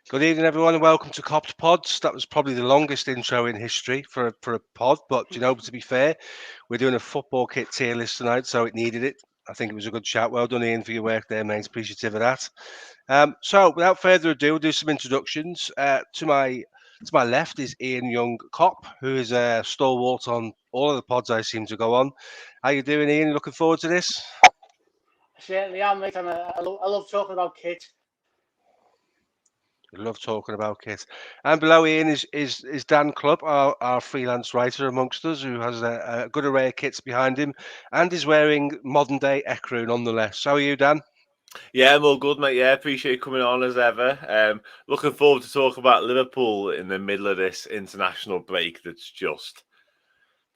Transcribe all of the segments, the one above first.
Good evening, everyone, and welcome to Cops Pods. That was probably the longest intro in history for a pod, but to be fair, we're doing a football kit tier list tonight, so it needed it. I think it was a good shout. Well done, Ian, for your work there, mate. Appreciative of that. So, without further ado, we'll do some introductions. To my left is Ian Young Cop, who is a stalwart on all of the pods I seem to go on. How you doing, Ian? Looking forward to this? Certainly am, mate. I love talking about kit. We love talking about kit. And below Ian is Dan Clubb, our freelance writer amongst us, who has a good array of kits behind him and is wearing modern day Ecru nonetheless. How are you, Dan? Yeah, I'm all good, mate. Yeah, appreciate you coming on as ever. Looking forward to talk about Liverpool in the middle of this international break that's just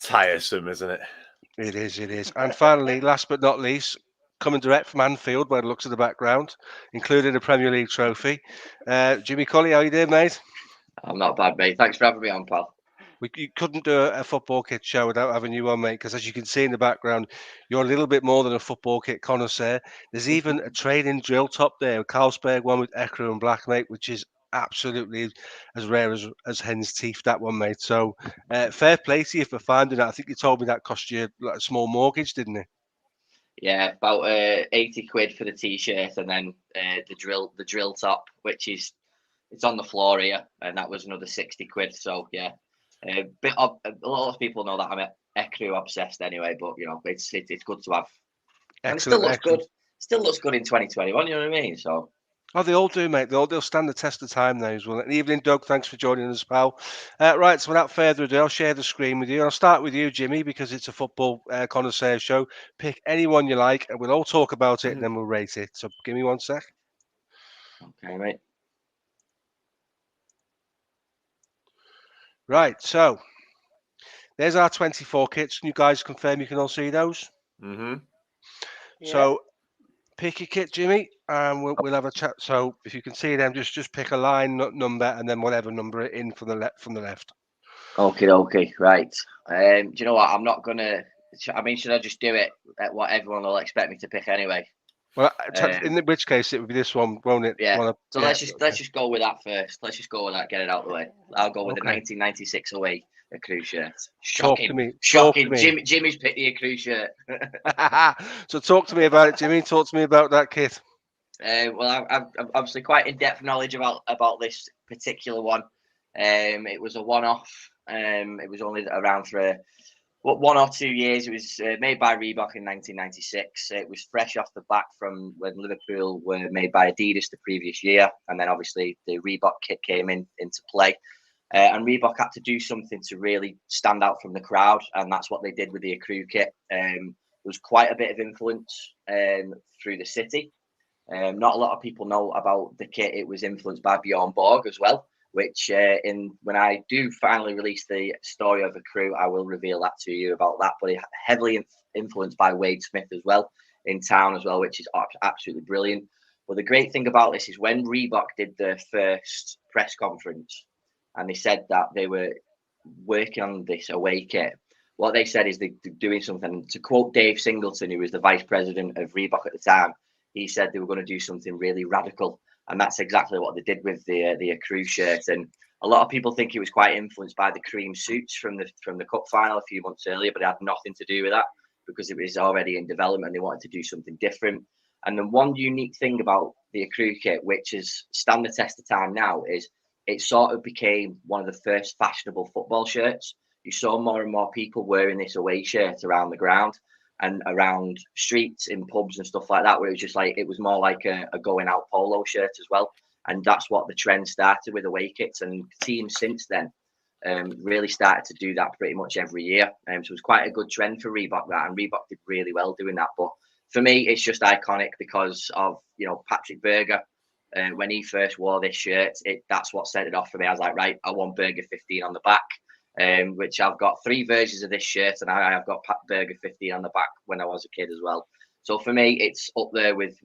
tiresome, isn't it? It is. And finally, last but not least, coming direct from Anfield, by the looks of the background, including a Premier League trophy. Jimmy Colley, how you doing, mate? I'm not bad, mate. Thanks for having me on, pal. You couldn't do a football kit show without having you on, mate, because as you can see in the background, you're a little bit more than a football kit connoisseur. There's even a training drill top there, a Carlsberg one with Ecru and black, mate, which is absolutely as rare as hen's teeth, that one, mate. So fair play to you for finding that. I think you told me that cost you like a small mortgage, didn't it? Yeah, about 80 quid for the t-shirt, and then the drill top, which is it's on the floor here, and that was another 60 quid. So yeah, a lot of people know that I'm Ecru obsessed anyway, but it's good to have. And it still looks good. Still looks good in 2021. You know what I mean? So. Oh, they all do, mate. They'll stand the test of time now as well. Good evening, Doug. Thanks for joining us, pal. Right, so without further ado, I'll share the screen with you. I'll start with you, Jimmy, because it's a football connoisseur show. Pick anyone you like, and we'll all talk about it, and then we'll rate it. So give me 1 sec. Okay, mate. Right, so there's our 24 kits. Can you guys confirm you can all see those? Mm-hmm. Yeah. So pick your kit, Jimmy, and we'll have a chat. So if you can see them, just pick a line number and then whatever number it in from the left. Okay, right. Do you know what? I'm not gonna. I mean, should I just do it at what everyone will expect me to pick anyway? Well, in which case it would be this one, won't it? Yeah. So let's just go with that first. Let's just go with that. Get it out of the way. I'll go with the 1996 away Ecru shirt. Shocking. Jimmy's picked the Ecru shirt. So talk to me about it, Jimmy. Talk to me about that kit. Well, I've obviously quite in-depth knowledge about this particular one. It was a one-off. It was only around for 1 or 2 years. It was made by Reebok in 1996. It was fresh off the back from when Liverpool were made by Adidas the previous year, and then obviously the Reebok kit came into play. And Reebok had to do something to really stand out from the crowd, and that's what they did with the Ecru kit. There was quite a bit of influence through the city. Not a lot of people know about the kit. It was influenced by Bjorn Borg as well, which when I do finally release the story of Ecru, I will reveal that to you about that. But it heavily influenced by Wade Smith as well in town as well, which is absolutely brilliant. But the great thing about this is when Reebok did their first press conference and they said that they were working on this away kit, what they said is they're doing something. To quote Dave Singleton, who was the vice president of Reebok at the time, he said they were going to do something really radical. And that's exactly what they did with the Ecru shirt. And a lot of people think it was quite influenced by the cream suits from the cup final a few months earlier, but it had nothing to do with that because it was already in development. They wanted to do something different. And the one unique thing about the Ecru kit, which is stand the test of time now, is it sort of became one of the first fashionable football shirts. You saw more and more people wearing this away shirt around the ground and around streets in pubs and stuff like that, where it was just like it was more like a going out polo shirt as well. And that's what the trend started with away kits, and teams since then really started to do that pretty much every year. So it was quite a good trend for Reebok, that, and Reebok did really well doing that. But for me, it's just iconic because of Patrick Berger. When he first wore this shirt, that's what set it off for me. I was like, right, I want Berger 15 on the back. Which I've got 3 versions of this shirt, and I have got Pat Berger 15 on the back when I was a kid as well. So for me, it's up there with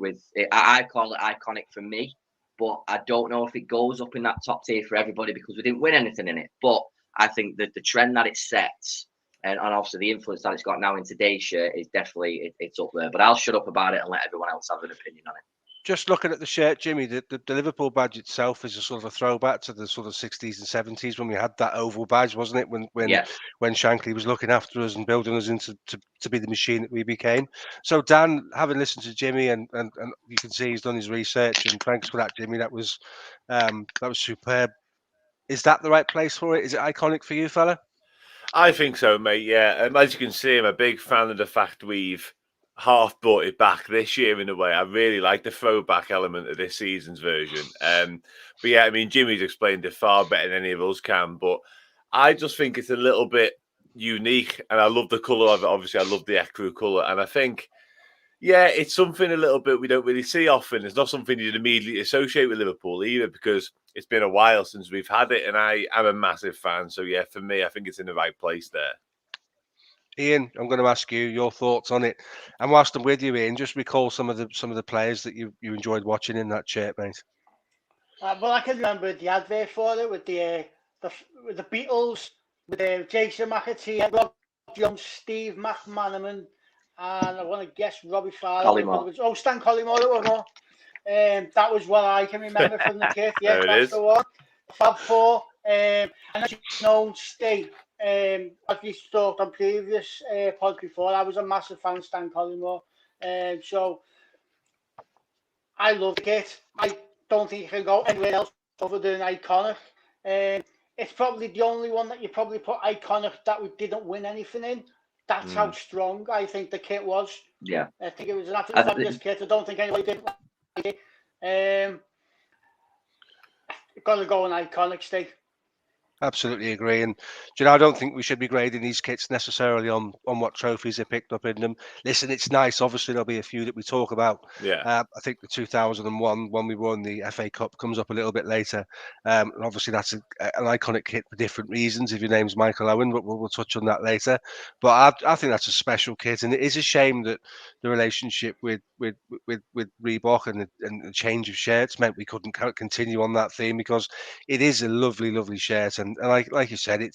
I call it iconic for me, but I don't know if it goes up in that top tier for everybody because we didn't win anything in it. But I think that the trend that it sets and also the influence that it's got now in today's shirt is definitely it's up there. But I'll shut up about it and let everyone else have an opinion on it. Just looking at the shirt, Jimmy, the Liverpool badge itself is a sort of a throwback to the sort of 60s and 70s when we had that oval badge, wasn't it? When Shankly was looking after us and building us into to be the machine that we became. So Dan, having listened to Jimmy and you can see he's done his research, and thanks for that, Jimmy. That was superb. Is that the right place for it? Is it iconic for you, fella? I think so, mate. Yeah, as you can see, I'm a big fan of the fact we've half brought it back this year in a way. I really like the throwback element of this season's version. But yeah, I mean, Jimmy's explained it far better than any of us can. But I just think it's a little bit unique, and I love the colour of it. Obviously, I love the ecru colour, and I think, yeah, it's something a little bit we don't really see often. It's not something you'd immediately associate with Liverpool either, because it's been a while since we've had it, and I am a massive fan. So yeah, for me, I think it's in the right place there. Ian, I'm going to ask you your thoughts on it, and whilst I'm with you, Ian, just recall some of the players that you enjoyed watching in that shirt, mate. Well, I can remember the advert for it with the Beatles, with Jason McAtee, Rob Jones, Steve McManaman, and I want to guess Robbie Fowler. Stan Collymore. It was more. That was what I can remember from the kit. Yeah, that's the one. Fab Four. And as you know, Steve, as we talked on previous pods before, I was a massive fan of Stan Collymore. So I love the kit. I don't think you can go anywhere else other than iconic. It's probably the only one that you probably put iconic that we didn't win anything in. That's how strong I think the kit was. Yeah. I think it was an absolutely fabulous kit. I don't think anybody did like it. Got to go an iconic, Steve. Absolutely agree, and I don't think we should be grading these kits necessarily on what trophies they picked up in them. Listen, it's nice. Obviously, there'll be a few that we talk about. Yeah, I think the 2001 when we won the FA Cup comes up a little bit later, and obviously that's an iconic kit for different reasons. If your name's Michael Owen, but we'll touch on that later. But I think that's a special kit, and it is a shame that the relationship with Reebok and the change of shirts meant we couldn't continue on that theme, because it is a lovely shirt, and like you said,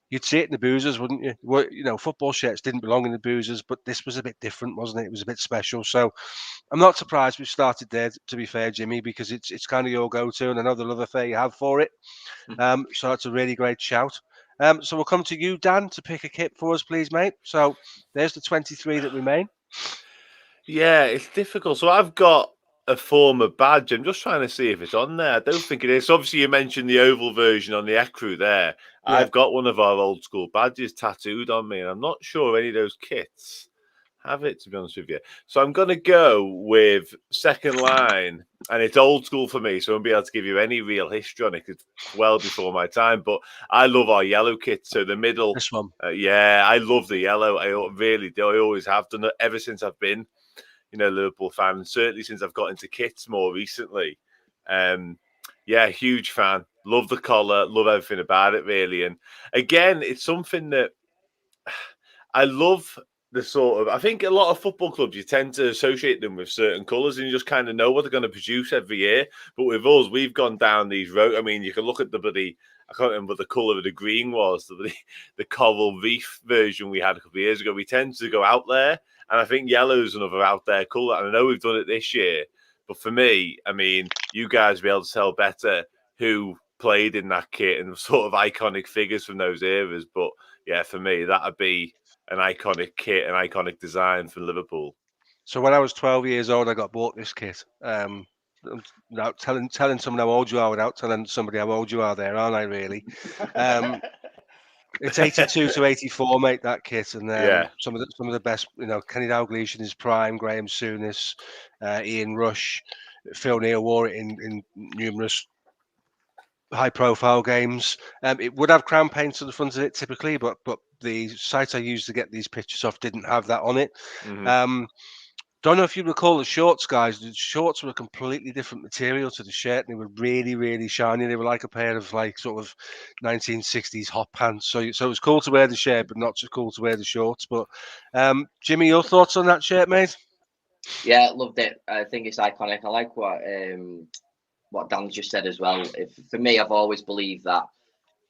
you'd see it in the boozers, wouldn't you? Football shirts didn't belong in the boozers, but this was a bit different, wasn't it? It was a bit special. So I'm not surprised we started there, to be fair, Jimmy, because it's kind of your go-to, and I know the love affair you have for it. So that's a really great shout. So we'll come to you, Dan, to pick a kit for us, please, mate. So there's the 23 that remain. Yeah, it's difficult. So I've got a former badge. I'm just trying to see if it's on there. I don't think it is. Obviously, you mentioned the oval version on the ecru there. Yeah. I've got one of our old school badges tattooed on me, and I'm not sure any of those kits have it, to be honest with you. So I'm going to go with second line, and it's old school for me, so I won't be able to give you any real history on it. It's well before my time, but I love our yellow kit. So the middle. This one. Yeah, I love the yellow. I really do. I always have done it ever since I've been Liverpool fan, and certainly since I've got into kits more recently. Yeah, huge fan. Love the collar, love everything about it, really. And again, it's something that I love. The sort of, I think a lot of football clubs, you tend to associate them with certain colours, and you just kind of know what they're going to produce every year. But with us, we've gone down these roads. I mean, you can look at the bloody, I can't remember what the colour of the green was, the coral reef version we had a couple of years ago. We tend to go out there, and I think yellow is another out there colour. And I know we've done it this year, but for me, I mean, you guys will be able to tell better who played in that kit and sort of iconic figures from those eras. But yeah, for me, that'd be an iconic kit, an iconic design for Liverpool. So when I was 12 years old, I got bought this kit. Without telling someone how old you are, without telling somebody how old you are, there, aren't I? Really? It's 82 to 84, mate. That kit, and some of the best. Kenny Dalglish in his prime, Graham Souness, Ian Rush, Phil Neal wore it in numerous high-profile games. It would have crown paint on the front of it typically, but the site I used to get these pictures off didn't have that on it. Mm-hmm. Don't know if you recall the shorts, guys. The shorts were a completely different material to the shirt. They were really, really shiny. They were like a pair of sort of 1960s hot pants. So it was cool to wear the shirt, but not so cool to wear the shorts. But Jimmy, your thoughts on that shirt, mate? Yeah, loved it. I think it's iconic. I like what Dan just said as well. For me, I've always believed that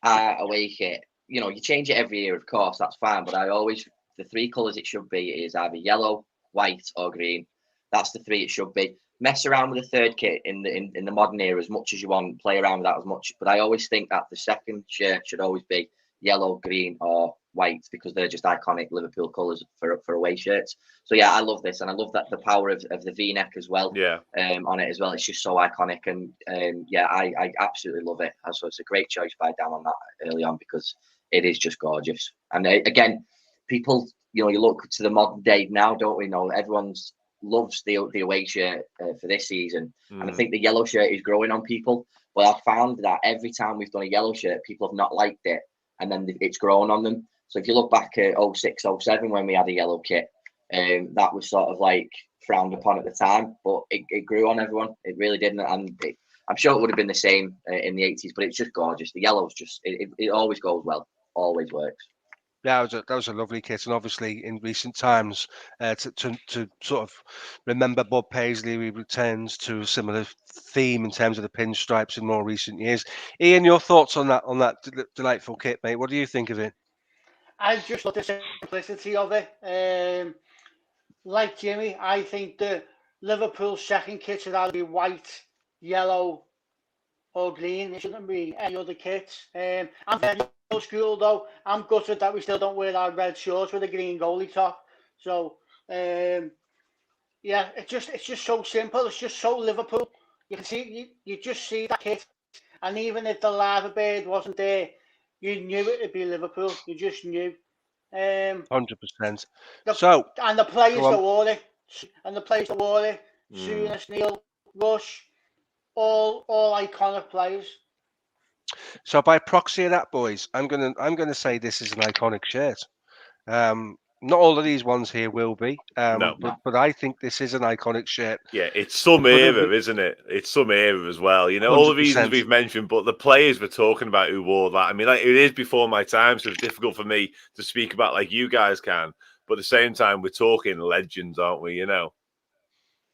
away kit, you change it every year, of course, that's fine. But the three colours it should be is either yellow, white or green. That's the three it should be. mess around with the third kit in the modern era as much as you want, play around with that as much. But I always think that the second shirt should always be yellow, green, or white, because they're just iconic Liverpool colours for away shirts. So yeah, I love this, and I love that the power of the V-neck as well. Yeah. On it as well. It's just so iconic, and yeah, I absolutely love it. So it's a great choice by Dan on that early on, because it is just gorgeous. And again, people, you look to the modern day now, don't we? Know everyone's loves the away shirt for this season, and I think the yellow shirt is growing on people. But I've found that every time we've done a yellow shirt, people have not liked it, and then it's grown on them. So if you look back at 06, 07 when we had a yellow kit, that was sort of like frowned upon at the time, but it grew on everyone. It really didn't, and I'm sure it would have been the same in the 80s. But it's just gorgeous. The yellow's just it always goes well, always works. Yeah, that was a lovely kit, and obviously in recent times, to sort of remember Bob Paisley, we returns to a similar theme in terms of the pinstripes in more recent years. Ian, your thoughts on that delightful kit, mate? What do you think of it? I just love the simplicity of it. Like Jimmy, I think the Liverpool second kit should either be white, yellow, or green. It shouldn't be any other kits. I'm very old school though. I'm gutted that we still don't wear our red shorts with a green goalie top. So yeah, it's just so simple. It's just so Liverpool. You can see you just see that kit, and even if the lava bird wasn't there, you knew it'd be Liverpool. You just knew. 100%. So, and the players that wore it, Souness, Neil, Rush, all iconic players. So by proxy of that, boys, I'm gonna say this is an iconic shirt. Not all of these ones here will be, No. but I think this is an iconic shirt. Yeah, it's some era, isn't it? It's some era as well. 100%. All the reasons we've mentioned, but the players we're talking about who wore that. I mean, like, it is before my time, so it's difficult for me to speak about like you guys can. But at the same time, we're talking legends, aren't we?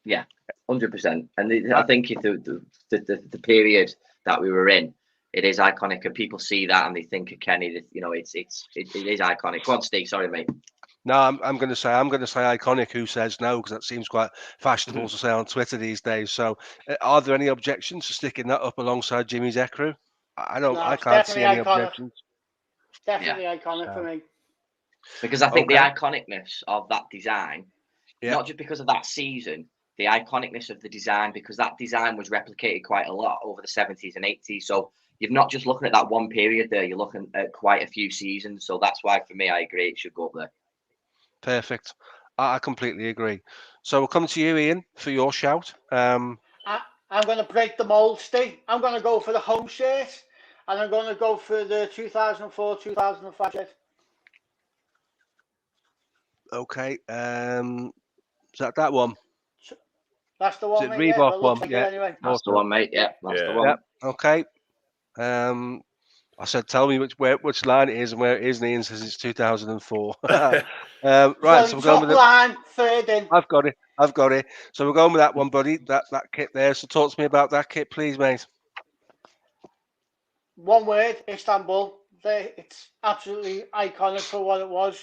Yeah, 100%. And I think the period that we were in, it is iconic, and people see that and they think of Kenny. It is iconic. Go on, Steve. Sorry, mate. No, I'm going to say iconic. Who says no? Because that seems quite fashionable to say on Twitter these days. So, are there any objections to sticking that up alongside Jimmy's Ecru? I can't see any objections. Definitely iconic for me. Because I think the iconicness of that design, not just because of that season, the iconicness of the design, because that design was replicated quite a lot over the 70s and 80s. So you're not just looking at that one period there, you're looking at quite a few seasons. So that's why, for me, I agree it should go up there. Perfect. I completely agree. So we'll come to you, Ian, for your shout. I'm going to break the mold, Steve. I'm going to go for the home shirt, and I'm going to go for the 2004-2005 shirt. Okay. Is that one? That's the one, is it mate. Reebok one? Yeah. Anyway. That's the one, mate. Yeah, that's the one. Yeah. Okay. I said, tell me which line it is and where it is, and Ian says it's 2004. Right, so we're going with the line, third in. I've got it. So we're going with that one, buddy. That kit there. So talk to me about that kit, please, mate. One word: Istanbul. It's absolutely iconic for what it was.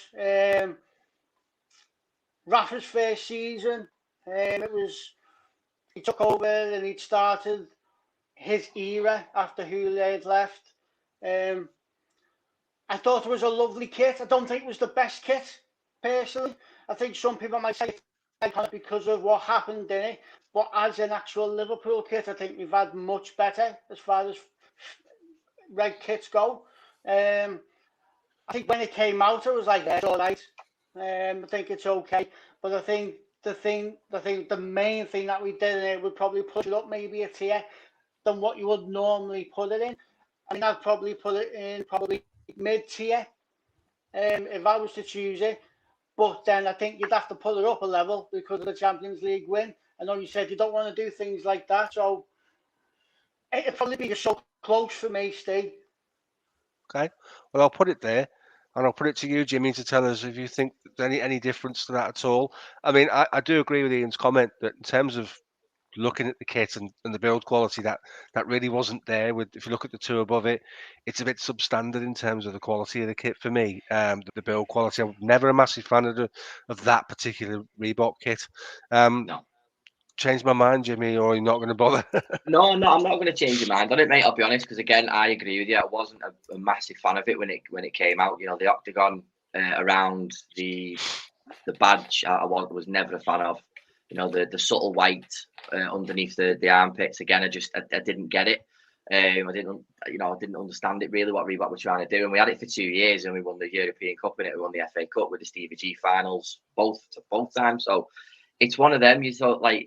Rafa's first season, he took over and he'd started his era after Houllier had left. I thought it was a lovely kit. I don't think it was the best kit, personally. I think some people might say it's iconic because of what happened in it, but as an actual Liverpool kit, I think we've had much better as far as red kits go. I think when it came out, it was like, it's all right. I think it's okay, but I think the main thing that we did in it would probably push it up maybe a tier than what you would normally put it in. I mean, I'd probably put it in probably mid-tier if I was to choose it. But then I think you'd have to put it up a level because of the Champions League win. I know you said you don't want to do things like that, so it'd probably be just so close for me, Steve. Okay, well, I'll put it there. And I'll put it to you, Jimmy, to tell us if you think there's any difference to that at all. I mean, I do agree with Ian's comment that in terms of looking at the kit and the build quality, that really wasn't there. If you look at the two above it, it's a bit substandard in terms of the quality of the kit for me. The build quality, I'm never a massive fan of that particular Reebok kit. No. change my mind, Jimmy, or you're not going to bother? No, I'm not going to change your mind on it, mate. I'll be honest, because again, I agree with you. I wasn't a massive fan of it when it came out. You know, the octagon around the badge, I was never a fan of. You know, the subtle white underneath the armpits. Again, I didn't get it. I didn't understand it really what Reebok were trying to do, and we had it for 2 years, and we won the European Cup in it. We won the FA Cup with the Stevie G finals both times. So it's one of them. You thought like,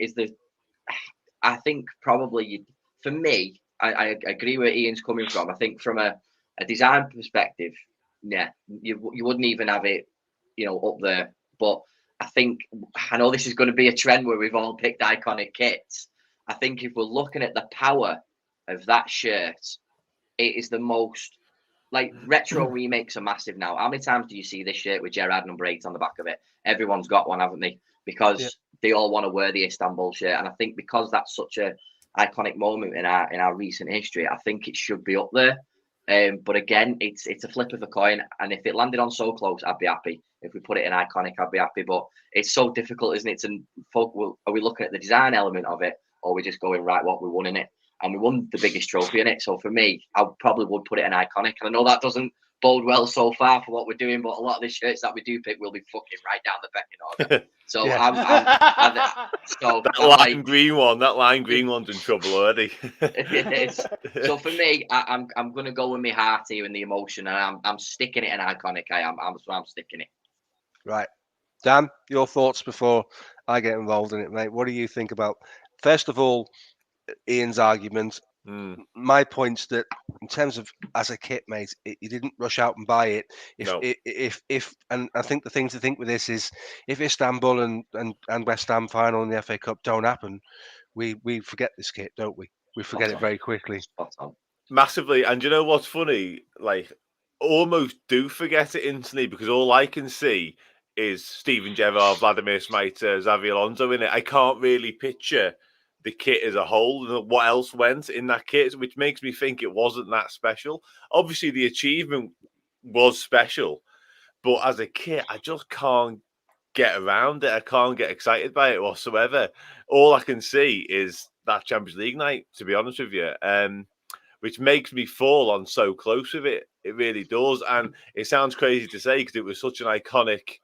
I think probably for me, I agree where Ian's coming from. I think from a design perspective, yeah, you wouldn't even have it, you know, up there. But I know this is going to be a trend where we've all picked iconic kits. I think if we're looking at the power of that shirt, it is the most, like, retro remakes are massive now. How many times do you see this shirt with Gerrard number 8 on the back of it? Everyone's got one, haven't they? Because they all want to wear the Istanbul shirt. And I think because that's such a iconic moment in our recent history, I think it should be up there. But again, it's a flip of a coin. And if it landed on So Close, I'd be happy. If we put it in iconic, I'd be happy. But it's so difficult, isn't it? Are we looking at the design element of it, or are we just going, right, what we won in it? And we won the biggest trophy in it. So for me, I probably would put it in iconic. And I know that doesn't bode well so far for what we're doing, but a lot of the shirts that we do pick will be fucking right down the pecking order. So that lime green one's in trouble already. So for me, I'm going to go with my heart here and the emotion, and I'm sticking it in iconic. I'm sticking it. Right, Dan, your thoughts before I get involved in it, mate. What do you think about, first of all, Ian's argument? My point's that in terms of as a kit, mate, you didn't rush out and buy it. If and I think the thing to think with this is, if Istanbul and West Ham final in the FA Cup don't happen, we forget this kit, don't we? We forget it very quickly. Massively. And you know what's funny? Like, almost do forget it instantly, because all I can see is Steven Gerrard, Vladimir Smaita, Xavi Alonso in it. I can't really picture the kit as a whole and what else went in that kit, which makes me think it wasn't that special. Obviously, the achievement was special, but as a kit, I just can't get around it. I can't get excited by it whatsoever. All I can see is that Champions League night, to be honest with you, which makes me fall on So Close with it. It really does. And it sounds crazy to say because it was such an iconic,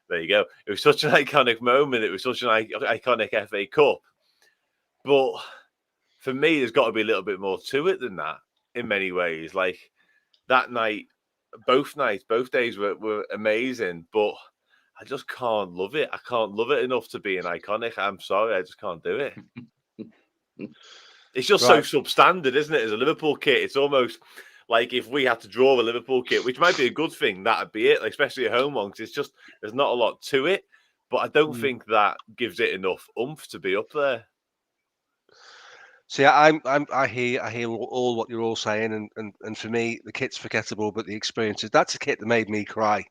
there you go, it was such an iconic moment. It was such an iconic FA Cup. But for me, there's got to be a little bit more to it than that in many ways. Like, that night, both days were amazing, but I just can't love it. I can't love it enough to be an iconic. I'm sorry, I just can't do it. It's just so substandard, isn't it? As a Liverpool kit, it's almost like if we had to draw a Liverpool kit, which might be a good thing, that'd be it, like, especially a home one, because it's just, there's not a lot to it. But I don't think that gives it enough oomph to be up there. See, I hear all what you're all saying, and for me, the kit's forgettable, but the experiences, that's a kit that made me cry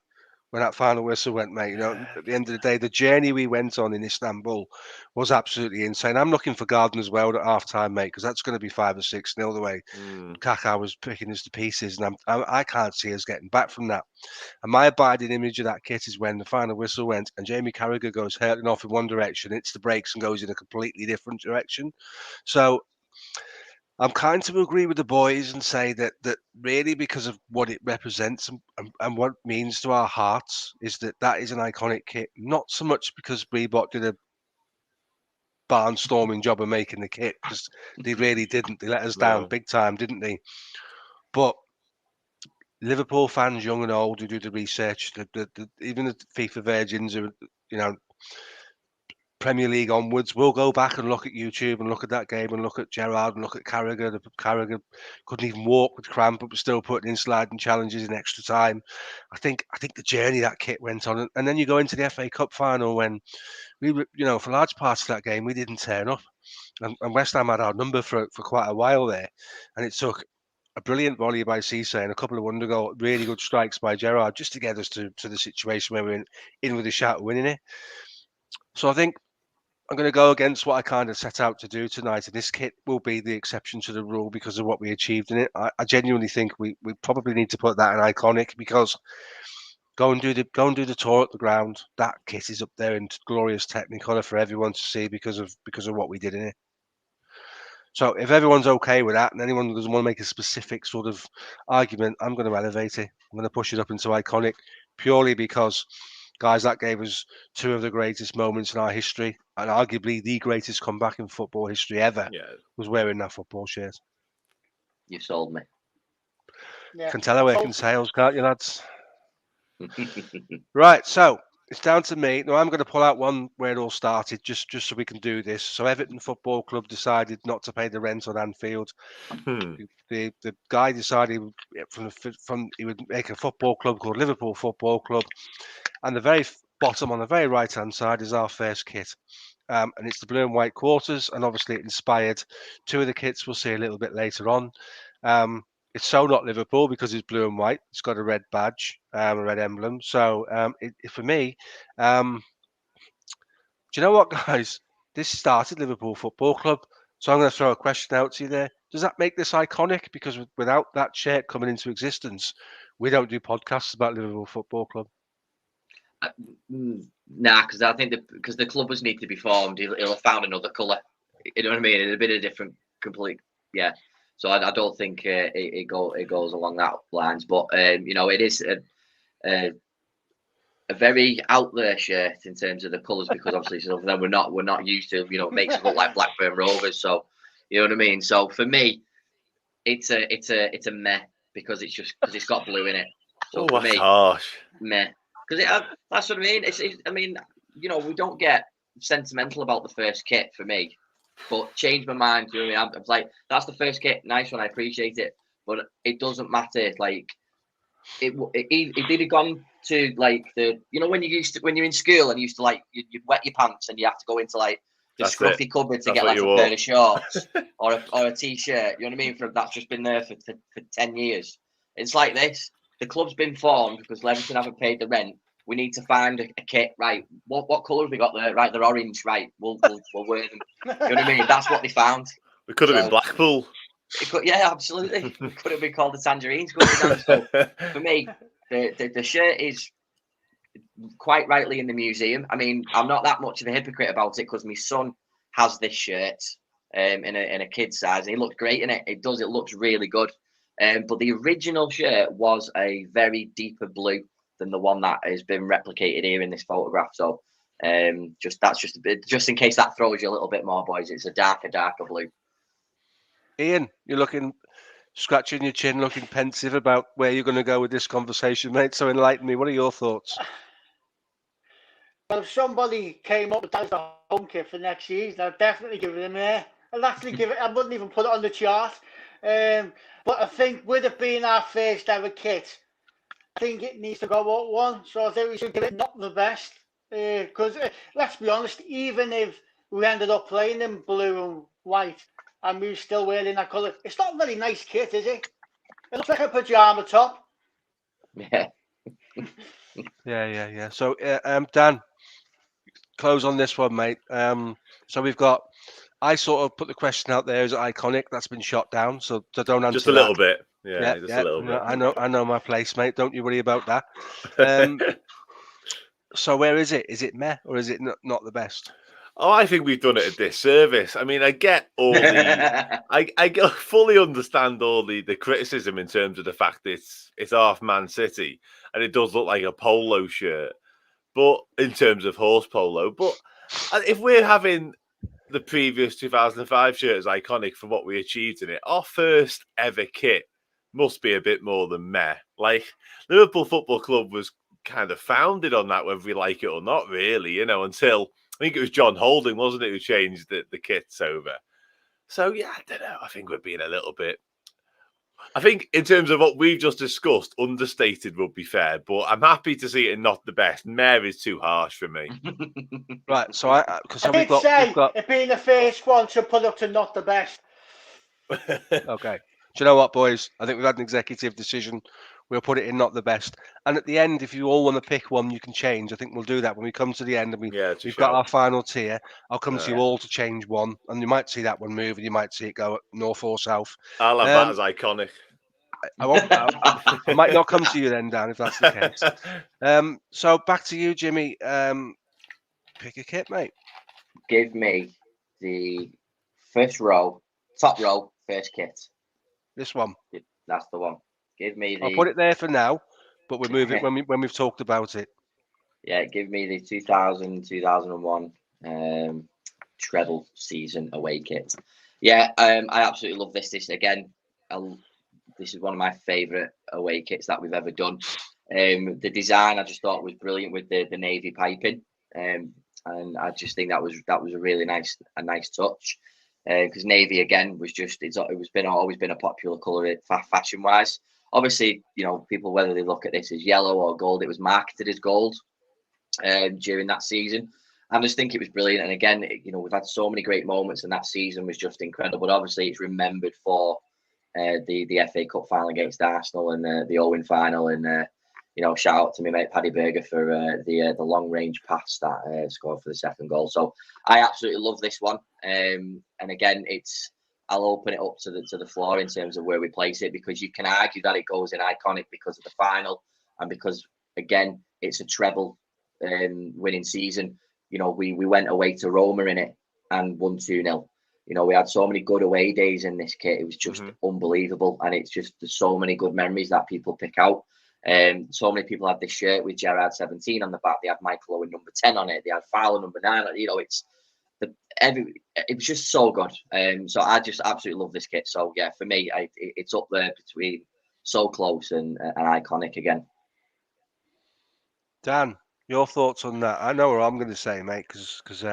when that final whistle went, mate. You know, at the end of the day, the journey we went on in Istanbul was absolutely insane. I'm looking for Garden World at half time, mate, because that's going to be 5 or 6-0 the way Kaká was picking us to pieces, and I can't see us getting back from that. And my abiding image of that kit is when the final whistle went and Jamie Carragher goes hurtling off in one direction, hits the brakes and goes in a completely different direction. So I'm kind to agree with the boys and say that really, because of what it represents and what it means to our hearts, is that is an iconic kit. Not so much because Reebok did a barnstorming job of making the kit, because they really didn't. They let us down big time, didn't they? But Liverpool fans, young and old, who do the research, even the FIFA virgins, who, you know, Premier League onwards, we'll go back and look at YouTube and look at that game and look at Gerrard and look at Carragher. Carragher couldn't even walk with cramp, but was still putting in sliding challenges in extra time. I think the journey that kit went on, and then you go into the FA Cup final when we were, you know, for large parts of that game we didn't turn up, and West Ham had our number for quite a while there, and it took a brilliant volley by Cisse and a couple of really good strikes by Gerrard just to get us to the situation where we're in with a shot of winning it. So I think I'm going to go against what I kind of set out to do tonight, and this kit will be the exception to the rule because of what we achieved in it. I genuinely think we probably need to put that in iconic, because Go and do the tour at the ground. That kit is up there in glorious Technicolor for everyone to see because of what we did in it. So if everyone's okay with that, and anyone doesn't want to make a specific sort of argument, I'm going to elevate it. I'm going to push it up into iconic, purely because, guys, that gave us two of the greatest moments in our history, and arguably the greatest comeback in football history ever. Was wearing that football shirt. You sold me. Yeah. Can tell I work in sales, can't you, lads? Right, so it's down to me. Now I'm going to pull out one where it all started, just so we can do this. So Everton Football Club decided not to pay the rent on Anfield. The guy decided from he would make a football club called Liverpool Football Club, and the very bottom on the very right hand side is our first kit. And it's the blue and white quarters, and obviously it inspired two of the kits we'll see a little bit later on. It's so not Liverpool because it's blue and white. It's got a red badge, a red emblem. So for me, do you know what, guys? This started Liverpool Football Club. So I'm going to throw a question out to you there. Does that make this iconic? Because without that shirt coming into existence, we don't do podcasts about Liverpool Football Club. Nah, because I think because the club was need to be formed, he'll have found another colour. You know what I mean? It'd have been a different, complete, yeah. So I don't think it goes along that lines. But it is a very out there shirt in terms of the colours, because obviously then we're not used to, it makes it look like Blackburn Rovers. So you know what I mean. So for me, it's a meh, because it's got blue in it. So for me, harsh. Meh. Because that's what I mean. We don't get sentimental about the first kit for me, but change my mind. You know what I mean? I'm like, that's the first kit, nice one, I appreciate it, but it doesn't matter. Like, it did have gone to like when you're in school and you used to like you'd wet your pants and you have to go into like the scruffy cupboard to get like a pair of shorts or a t-shirt. You know what I mean? That's just been there for 10 years. It's like this. The club's been formed because Leverton haven't paid the rent. We need to find a kit, right? What colour have we got there? Right, they're orange, right? We'll wear them. You know what I mean? That's what they found. We could have been Blackpool. It could, yeah, absolutely. It could have been called the Tangerines. So for me, the shirt is quite rightly in the museum. I mean, I'm not that much of a hypocrite about it because my son has this shirt in a kid's size, and he looked great in it. It looks really good. But the original shirt was a very deeper blue than the one that has been replicated here in this photograph. So just in case that throws you a little bit more, boys, it's a darker blue. Ian, you're scratching your chin, looking pensive about where you're going to go with this conversation, mate. So enlighten me. What are your thoughts? Well, if somebody came up with that as a home kit for next season, I'd definitely give it a meh. I'd actually give it. I wouldn't even put it on the chart. But I think with it being our first ever kit, I think it needs to go up one. So I think we should give it not the best. Because let's be honest, even if we ended up playing in blue and white and we were still wearing that colour, it's not a very nice kit, is it? It looks like a pyjama top. Yeah. Yeah. So, Dan, close on this one, mate. So we've got. I sort of put the question out there: is it iconic? That's been shot down, so don't answer. Just a little bit, yeah, just a little bit. I know my place, mate. Don't you worry about that. So where is it? Is it meh or is it not the best? Oh, I think we've done it a disservice. I mean, I get all the, I fully understand all the criticism in terms of the fact that it's half Man City and it does look like a polo shirt, but in terms of horse polo, but if we're having the previous 2005 shirt as iconic for what we achieved in it, our first ever kit must be a bit more than meh. Like, Liverpool Football Club was kind of founded on that, whether we like it or not, really, until I think it was John Holding, wasn't it, who changed the kits over. So, yeah, I don't know. I think we're being a little bit... I think in terms of what we've just discussed, understated would be fair, but I'm happy to see it in not the best. Meh is too harsh for me. Right, so I did say it being the first one to put up to not the best. Okay. Do you know what, boys? I think we've had an executive decision. We'll put it in not the best. And at the end, if you all want to pick one, you can change. I think we'll do that when we come to the end and we've got our final tier. I'll come to you all to change one. And you might see that one move and you might see it go north or south. I'll have that as iconic. I might not come to you then, Dan, if that's the case. So back to you, Jimmy. Pick a kit, mate. Give me the first row, top row, first kit. This one. That's the one. Give me the. I'll put it there for now, but we'll move it when we've talked about it. Yeah, give me the 2000-2001 treble season away kit. Yeah, I absolutely love this. This again, this is one of my favourite away kits that we've ever done. The design I just thought was brilliant with the navy piping, and I just think that was a really nice touch. Because navy again was just always been a popular colour fashion wise. Obviously, you know, people, whether they look at this as yellow or gold, it was marketed as gold during that season. I just think it was brilliant. And again, you know, we've had so many great moments, and that season was just incredible. But obviously, it's remembered for the FA Cup final against Arsenal and the Owen final. And you know, shout out to my mate Paddy Berger for the long range pass that scored for the second goal. So I absolutely love this one. And again, I'll open it up to the floor in terms of where we place it, because you can argue that it goes in iconic because of the final and because again it's a treble winning season. You know, we went away to Roma in it and won 2-0. You know, we had so many good away days in this kit. It was just unbelievable, and it's just there's so many good memories that people pick out. So many people had this shirt with Gerrard 17 on the back. They had Michael Owen number 10 on it. They had Fowler number 9. You know, it was just so good. So I just absolutely love this kit. So yeah, for me, it's up there between so close and iconic again. Dan, your thoughts on that? I know what I'm going to say, mate, because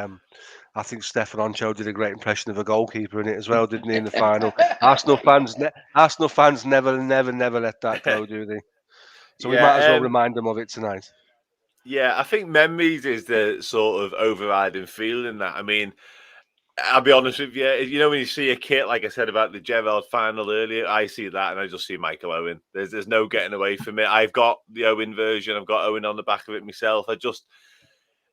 I think Stefan Oncho did a great impression of a goalkeeper in it as well, didn't he? In the final, Arsenal fans never let that go, do they? So we might as well remind them of it tonight. Yeah, I think memories is the sort of overriding feeling that. I mean, I'll be honest with you. You know, when you see a kit, like I said about the Gerrard final earlier, I see that and I just see Michael Owen. There's no getting away from it. I've got the Owen version. I've got Owen on the back of it myself.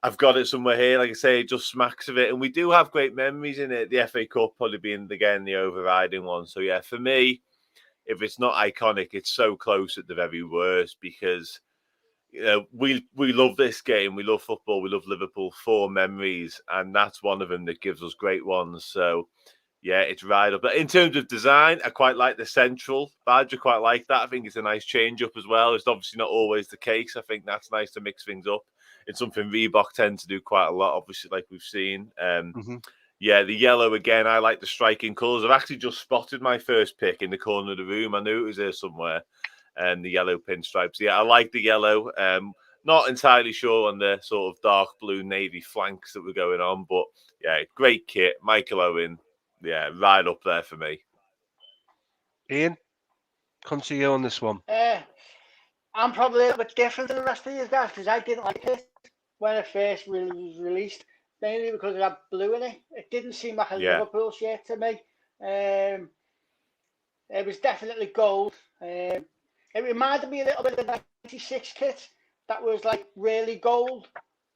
I've got it somewhere here. Like I say, it just smacks of it. And we do have great memories in it. The FA Cup probably being, again, the overriding one. So, yeah, for me, if it's not iconic, it's so close at the very worst because... You know, we love this game. We love football. We love Liverpool for memories, and that's one of them that gives us great ones. So, yeah, it's right up. But in terms of design, I quite like the central badge. I quite like that. I think it's a nice change up as well. It's obviously not always the case. I think that's nice to mix things up. It's something Reebok tend to do quite a lot, obviously, like we've seen. Yeah, the yellow again. I like the striking colours. I've actually just spotted my first pick in the corner of the room. I knew it was there somewhere. And the yellow pinstripes. Yeah, I like the yellow. Not entirely sure on the sort of dark blue navy flanks that were going on, but yeah, great kit. Michael Owen, yeah, right up there for me. Ian, come to you on this one. I'm probably a little bit different than the rest of you guys because I didn't like it when it first was released, mainly because it had blue in it. It didn't seem like a Liverpool shirt to me. It was definitely gold. It reminded me a little bit of the 96 kit that was like really gold.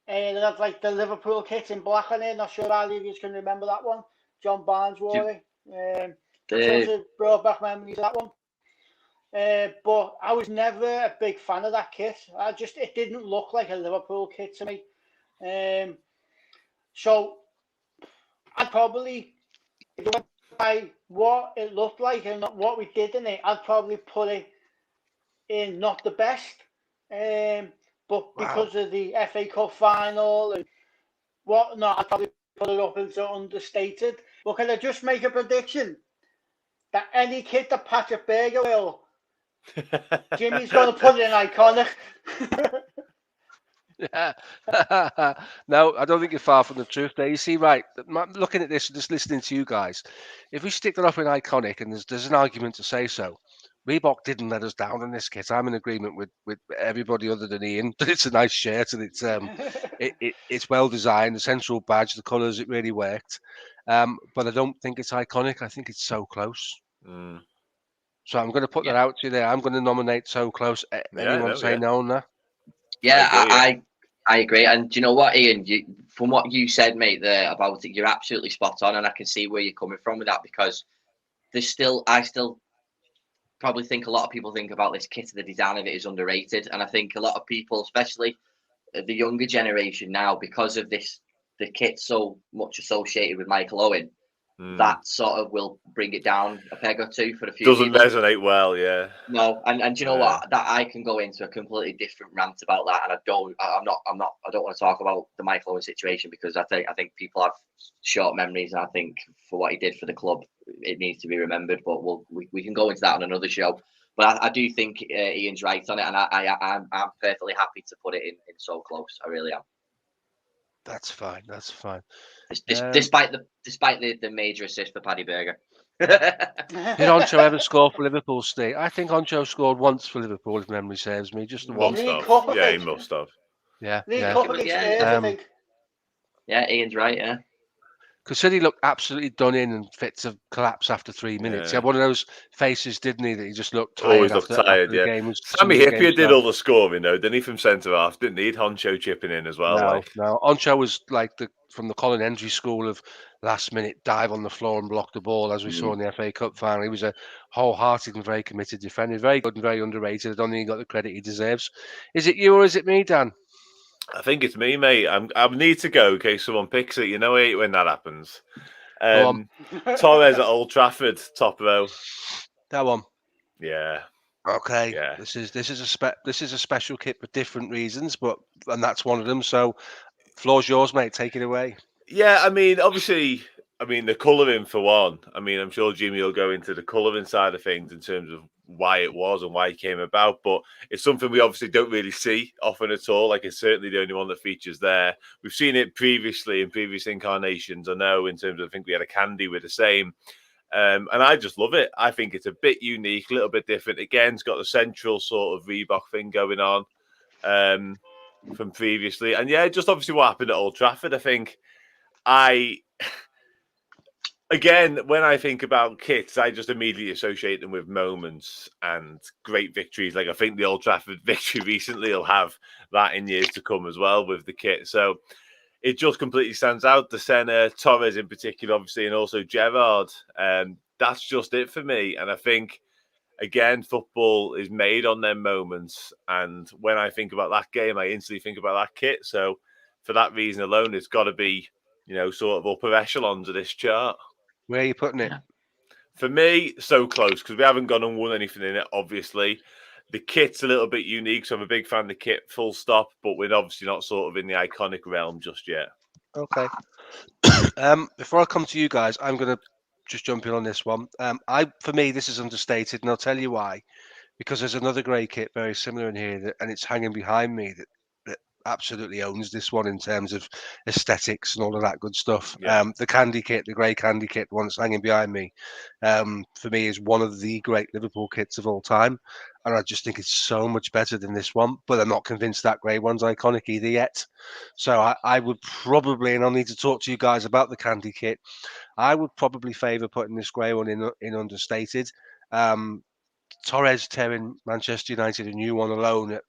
And it had like the Liverpool kit in black on it. Not sure how you can remember that one. John Barnes wore it. Also brought back memories of that one. But I was never a big fan of that kit. It didn't look like a Liverpool kit to me. So I'd probably, if I went by what it looked like and not what we did in it, I'd probably put it in not the best, but because of the FA Cup final and whatnot, I'd probably put it up into understated. But can I just make a prediction that any kit that Patrick Berger will, Jimmy's going to put it in iconic? No, I don't think you're far from the truth there. You see, right, looking at this and just listening to you guys, if we stick that up in iconic, and there's an argument to say so, Reebok didn't let us down on this kit. I'm in agreement with everybody other than Ian that it's a nice shirt and it's well designed. The central badge, the colours, it really worked. But I don't think it's iconic. I think it's so close. So I'm going to put that out to you there. I'm going to nominate so close. Anyone say no on that? Yeah, I agree. And do you know what, Ian? From what you said, mate, there about it, you're absolutely spot on, and I can see where you're coming from with that because I still probably think a lot of people think about this kit, the design of it is underrated, and I think a lot of people, especially the younger generation now, because of the kit so much associated with Michael Owen, that sort of will bring it down a peg or two for a few Doesn't people. resonate well, yeah. No, and you know what? That I can go into a completely different rant about that, and I don't want to talk about the Michael Owen situation, because I think people have short memories, and I think for what he did for the club, it needs to be remembered. But we can go into that on another show. But I do think Ian's right on it, and I'm perfectly happy to put it in so close. I really am. That's fine. That's fine. Despite the major assist for Paddy Berger. Did Oncho ever score for Liverpool, Steve? I think Oncho scored once for Liverpool, if memory serves me. Just the one. League Cup, I Yeah, he think. must have. Yeah. League yeah. Cup against Spurs, I think. Yeah, Ian's right. Yeah. Because City looked absolutely done in and fit to collapse after 3 minutes. He had one of those faces, didn't he, that he just looked tired Always after, looked tired, after yeah. the game was. Sammy the game Hippier did started. all the scoring, though, didn't he, from centre half? Didn't need Honcho chipping in as well. No. Oncho was like from the Colin Hendry school of last minute dive on the floor and block the ball, as we saw in the FA Cup final. He was a wholehearted and very committed defender, very good and very underrated. I don't think he got the credit he deserves. Is it you or is it me, Dan? I think it's me, mate. I need to go in case someone picks it. You know when that happens. Go on. Torres at Old Trafford, top row. That one. Yeah. Okay. Yeah. This is a special kit for different reasons, and that's one of them. So, floor's yours, mate. Take it away. Yeah, I mean, obviously, the colouring for one. I'm sure Jimmy will go into the colouring side of things in terms of why it was and why it came about, but it's something we obviously don't really see often at all. Like, it's certainly the only one that features there. We've seen it previously in previous incarnations. I know in terms of, I think we had a candy with the same. And I just love it. I think it's a bit unique, a little bit different. Again, it's got the central sort of Reebok thing going on from previously. And yeah, just obviously what happened at Old Trafford. I think again, when I think about kits, I just immediately associate them with moments and great victories. Like, I think the Old Trafford victory recently will have that in years to come as well with the kit. So it just completely stands out. The centre, Torres in particular, obviously, and also Gerrard. That's just it for me. And I think, again, football is made on them moments. And when I think about that game, I instantly think about that kit. So for that reason alone, it's got to be, sort of upper echelons of this chart. Where are you putting it? For me, so close, because we haven't gone and won anything in it, obviously. The kit's a little bit unique, so I'm a big fan of the kit, full stop, but we're obviously not sort of in the iconic realm just yet. Okay. Before I come to you guys, I'm going to just jump in on this one. For me, this is understated, and I'll tell you why. Because there's another grey kit very similar in here, and it's hanging behind me that absolutely owns this one in terms of aesthetics and all of that good stuff. Yeah. The candy kit, the grey candy kit, the one that's hanging behind me, for me is one of the great Liverpool kits of all time. And I just think it's so much better than this one, but I'm not convinced that grey one's iconic either yet. So I would probably, and I'll need to talk to you guys about the candy kit, I would probably favour putting this grey one in understated. Torres tearing Manchester United a new one alone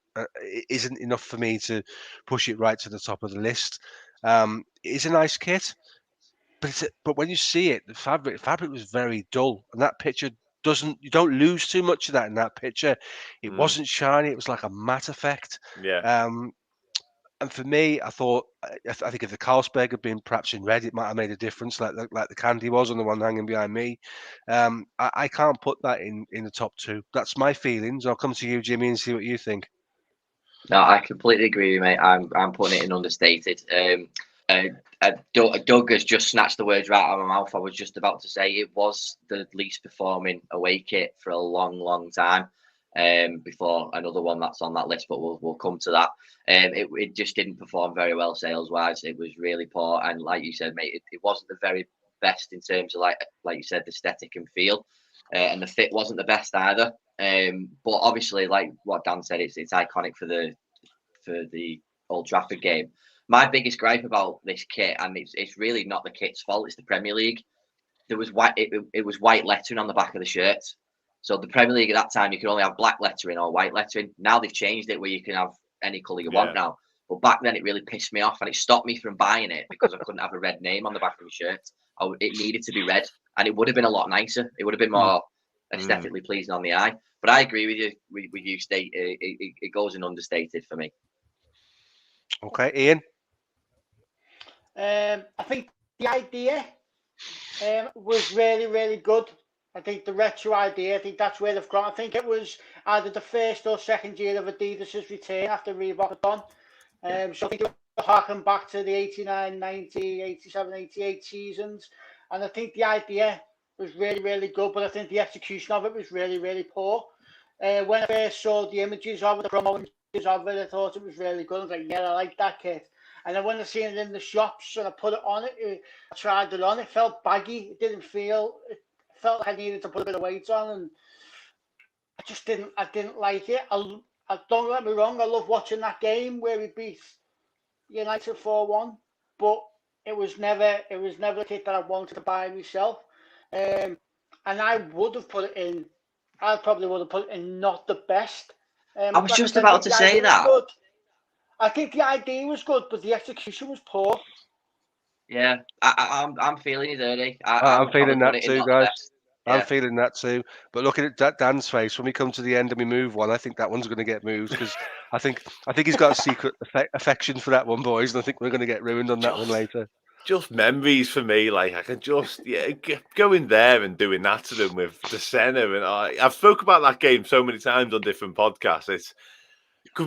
isn't enough for me to push it right to the top of the list. It is a nice kit, but when you see it, the fabric was very dull, and that picture you don't lose too much of that in that picture. It wasn't shiny; it was like a matte effect. Yeah. And for me, I think if the Carlsberg had been perhaps in red, it might have made a difference, like the candy was on the one hanging behind me. I can't put that in the top two. That's my feelings. I'll come to you, Jimmy, and see what you think. No, I completely agree with you, mate. I'm putting it in understated. Doug has just snatched the words right out of my mouth. I was just about to say it was the least performing away kit for a long, long time. Before another one that's on that list, but we'll come to that. It just didn't perform very well sales wise. It was really poor, and like you said, mate, it wasn't the very best in terms of like you said, the aesthetic and feel, and the fit wasn't the best either. But obviously, like what Dan said, it's iconic for the Old Trafford game. My biggest gripe about this kit, and it's really not the kit's fault, it's the Premier League. There was white. It was white lettering on the back of the shirts. So the Premier League at that time, you could only have black lettering or white lettering. Now they've changed it where you can have any colour you want now. But back then it really pissed me off, and it stopped me from buying it because I couldn't have a red name on the back of the shirt. It needed to be red, and it would have been a lot nicer. It would have been more aesthetically pleasing on the eye. But I agree with you. With you, State. It goes in understated for me. Okay, Ian. I think the idea was really, really good. I think the retro idea, I think that's where they've gone. I think it was either the first or second year of Adidas's return after Reebok had done. So I think it will harken back to the 89, 90, 87, 88 seasons. And I think the idea was really, really good, but I think the execution of it was really, really poor. When I first saw the images of it, the promo images of it, I thought it was really good. I was like, yeah, I like that kit. And then when I seen it in the shops and I put it on I tried it on, it felt baggy. It didn't feel, it felt like I needed to put a bit of weight on, and I didn't like it. I don't get me wrong, I love watching that game where we beat United 4-1, but it was never a kit that I wanted to buy myself. And I would have put it in, I probably would have put it in not the best. I was just about to say that. I think the idea was good, but the execution was poor. Yeah, I'm feeling it, Ernie. I'm feeling that too, guys. Yeah. I'm feeling that too. But looking at that Dan's face, when we come to the end and we move one, I think that one's going to get moved because I think he's got a secret affection for that one, boys, and I think we're going to get ruined on that one later. Just memories for me. Like I can just go in there and doing that to them with the Senna, and I've spoke about that game so many times on different podcasts. It's because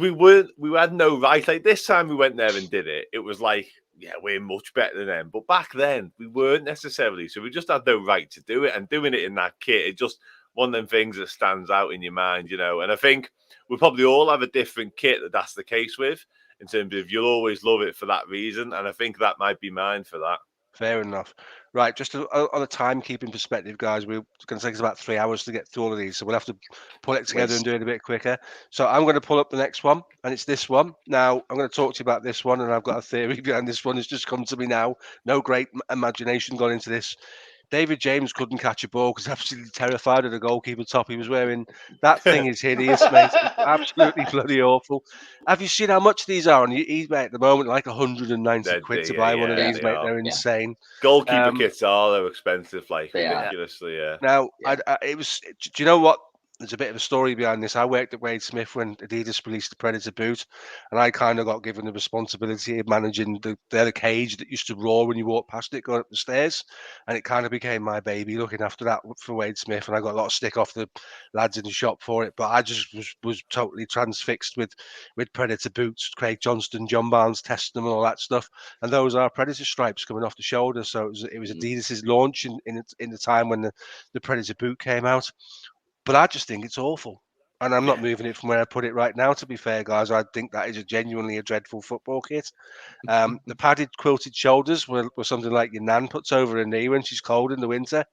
we had no right. Like this time we went there and did it. It was like, yeah, we're much better than them. But back then we weren't necessarily. So we just had no right to do it. And doing it in that kit, it's just one of them things that stands out in your mind, you know. And I think we probably all have a different kit that's the case with, in terms of you'll always love it for that reason. And I think that might be mine for that. Fair enough. Right, just on a timekeeping perspective, guys, we're going to take us about 3 hours to get through all of these, so we'll have to pull it together and do it a bit quicker. So I'm going to pull up the next one, and it's this one. Now, I'm going to talk to you about this one, and I've got a theory behind this one. It's just come to me now. No great imagination gone into this. David James couldn't catch a ball because absolutely terrified of the goalkeeper top he was wearing. That thing is hideous, mate. It's absolutely bloody awful. Have you seen how much these are on eBay at the moment? Like 190 quid to buy one of these, mate. They're insane. Goalkeeper kits are expensive, like ridiculously. Yeah. Now, it was. Do you know what? There's a bit of a story behind this. I worked at Wade Smith when Adidas released the Predator boot, and I kind of got given the responsibility of managing the cage that used to roar when you walked past it going up the stairs, and it kind of became my baby, looking after that for Wade Smith, and I got a lot of stick off the lads in the shop for it, but I just was totally transfixed with Predator boots, Craig Johnston, John Barnes testing them and all that stuff, and those are Predator stripes coming off the shoulder, so it was Adidas's launch in the time when the Predator boot came out. But I just think it's awful. And I'm not moving it from where I put it right now, to be fair, guys. I think that is genuinely a dreadful football kit. The padded quilted shoulders were something like your nan puts over her knee when she's cold in the winter,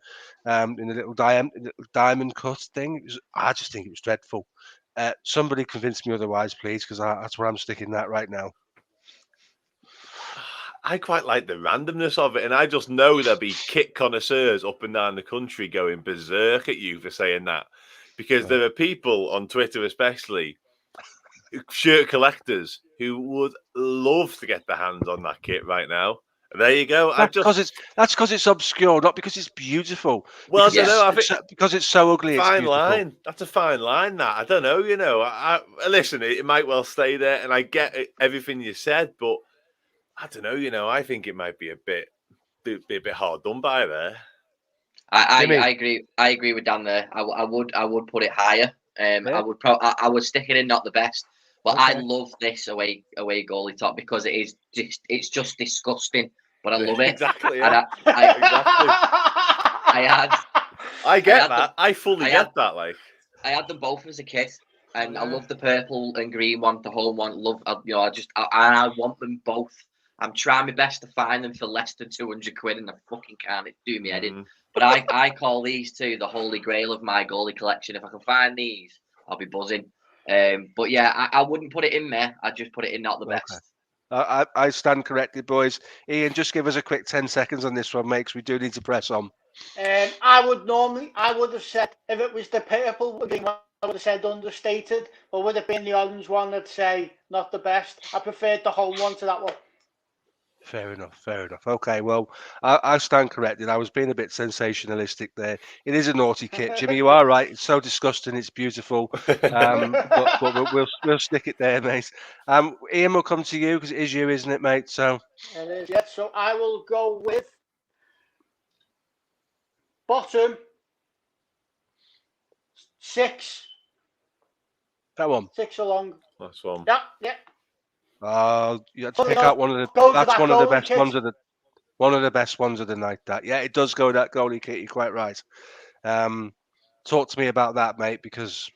in a little diamond cut thing. I just think it was dreadful. Somebody convince me otherwise, please, because that's where I'm sticking that right now. I quite like the randomness of it, and I just know there'll be kit connoisseurs up and down the country going berserk at you for saying that, because there are people on Twitter, especially shirt collectors, who would love to get their hands on that kit right now. There you go. That's because it's obscure, not because it's beautiful. Well, I don't know. I think because it's so ugly. Fine it's line. That's a fine line. That I don't know. You know, I listen. It might well stay there, and I get everything you said, but I don't know, you know. I think it might be a bit hard done by there. I agree. I agree with Dan there. I would put it higher. I would stick it in not the best, but I love this away goalie top because it's just disgusting. But I love it. Exactly. Yeah. I get that. I fully get that. Like I had them both as a kit. And I love the purple and green one, the home one. I want them both. I'm trying my best to find them for less than 200 quid, and I fucking can't. It do me head in. But I call these two the holy grail of my goalie collection. If I can find these, I'll be buzzing. But yeah, I wouldn't put it in there. I'd just put it in not the best. I stand corrected, boys. Ian, just give us a quick 10 seconds on this one, mate, because we do need to press on. I would have said, if it was the purple, I would have said understated, but would it been the orange one, I'd say not the best. I preferred the home one to that one. Fair enough. Fair enough. Okay, well, I stand corrected. I was being a bit sensationalistic there. It is a naughty kit, Jimmy. You are right. It's so disgusting. It's beautiful. But we'll stick it there, mate. Ian, will come to you because it is you, isn't it, mate? So It is, yeah. So I will go with bottom 6. that one. 6 along. That's one. Yeah. You had to pick out one of the. Go for That's that one of the goalie best kit. ones of the. One of the best ones of the night. That it does go that goalie kit. You're quite right. Talk to me about that, mate, because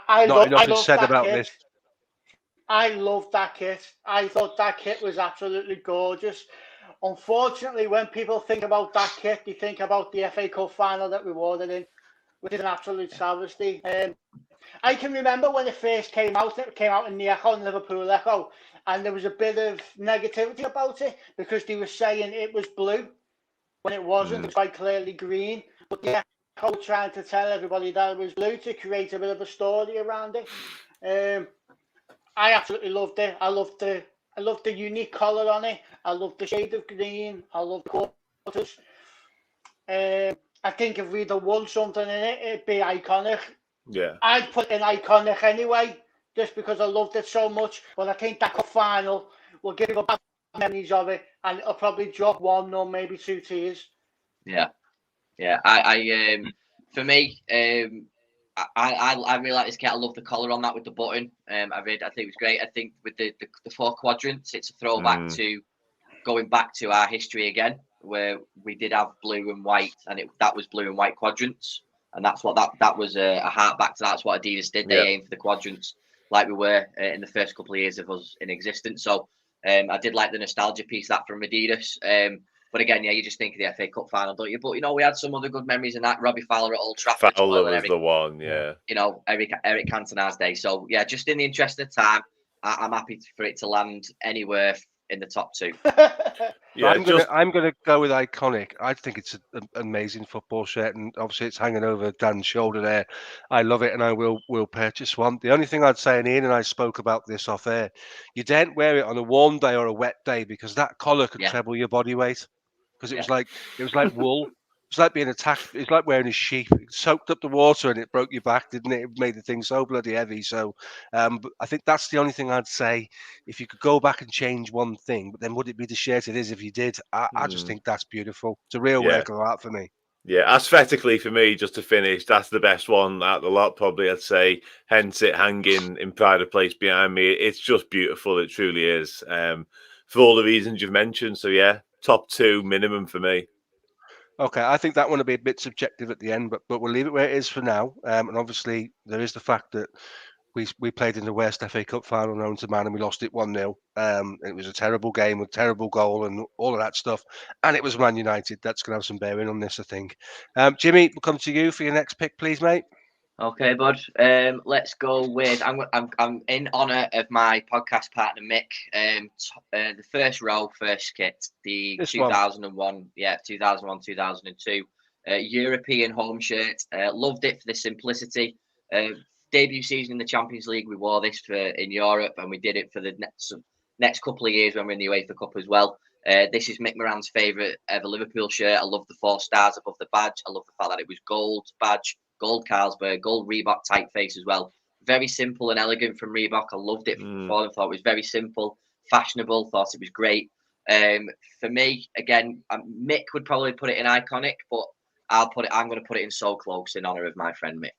I not enough is love said that about kit. this. I love that kit. I thought that kit was absolutely gorgeous. Unfortunately, when people think about that kit, they think about the FA Cup final that we won it in, which is an absolute travesty. I can remember when it first came out. It came out in the Echo and Liverpool Echo, and there was a bit of negativity about it because they were saying it was blue when it wasn't. It was quite clearly green. But the Echo were trying to tell everybody that it was blue to create a bit of a story around it. I absolutely loved it. I loved the unique colour on it. I loved the shade of green. I loved the quarters. I think if we'd have won something in it, it'd be iconic. Yeah. I'd put in iconic anyway, just because I loved it so much. But I think that cup final will give people bad memories of it, and it'll probably drop 1 or maybe 2 tears. Yeah. I for me, I really like this kit. I love the collar on that with the button. I think it was great. I think with the 4 quadrants, it's a throwback to going back to our history again, where we did have blue and white, and that was blue and white quadrants, and that's what that was a hark back to. That's what Adidas did. They aimed for the quadrants like we were in the first couple of years of us in existence. So I did like the nostalgia piece that from Adidas. But again, you just think of the FA Cup final, don't you? But we had some other good memories in that. Robbie Fowler at Old Trafford. Fowler was the one, yeah. Eric Cantona's day. So yeah, just in the interest of time, I'm happy for it to land anywhere in the top 2. Yeah, I'm gonna go with iconic. I think it's an amazing football shirt, and obviously it's hanging over Dan's shoulder there. I love it, and I will purchase one. The only thing I'd say, and Ian and I spoke about this off air, you don't wear it on a warm day or a wet day because that collar could treble your body weight. Because it was like wool. It's like being attacked. It's like wearing a sheep. It soaked up the water and it broke your back, didn't it? It made the thing so bloody heavy. So, but I think that's the only thing I'd say. If you could go back and change one thing, but then would it be the shirt it is if you did? I just think that's beautiful. It's a real work of art for me. Yeah, aesthetically for me, just to finish, that's the best one out of the lot, probably, I'd say. Hence it hanging in pride of place behind me. It's just beautiful. It truly is. For all the reasons you've mentioned. So, yeah, top 2 minimum for me. Okay, I think that one will be a bit subjective at the end, but we'll leave it where it is for now. And obviously, there is the fact that we played in the West FA Cup final known to man, and we lost it 1-0. It was a terrible game with terrible goal and all of that stuff. And it was Man United. That's going to have some bearing on this, I think. Jimmy, we'll come to you for your next pick, please, mate. Okay, bud. Let's go with. I'm in honour of my podcast partner Mick. The first row, first kit, the 2001, 2002 European home shirt. Loved it for the simplicity. Debut season in the Champions League, we wore this in Europe, and we did it for the next couple of years when we're in the UEFA Cup as well. This is Mick Moran's favourite ever Liverpool shirt. I love the 4 stars above the badge. I love the fact that it was gold badge, gold Carlsberg, gold Reebok typeface as well. Very simple and elegant from Reebok. I loved it for them. Thought it was very simple, fashionable. Thought it was great. For me, again, Mick would probably put it in iconic, but I'm going to put it in so close in honour of my friend Mick.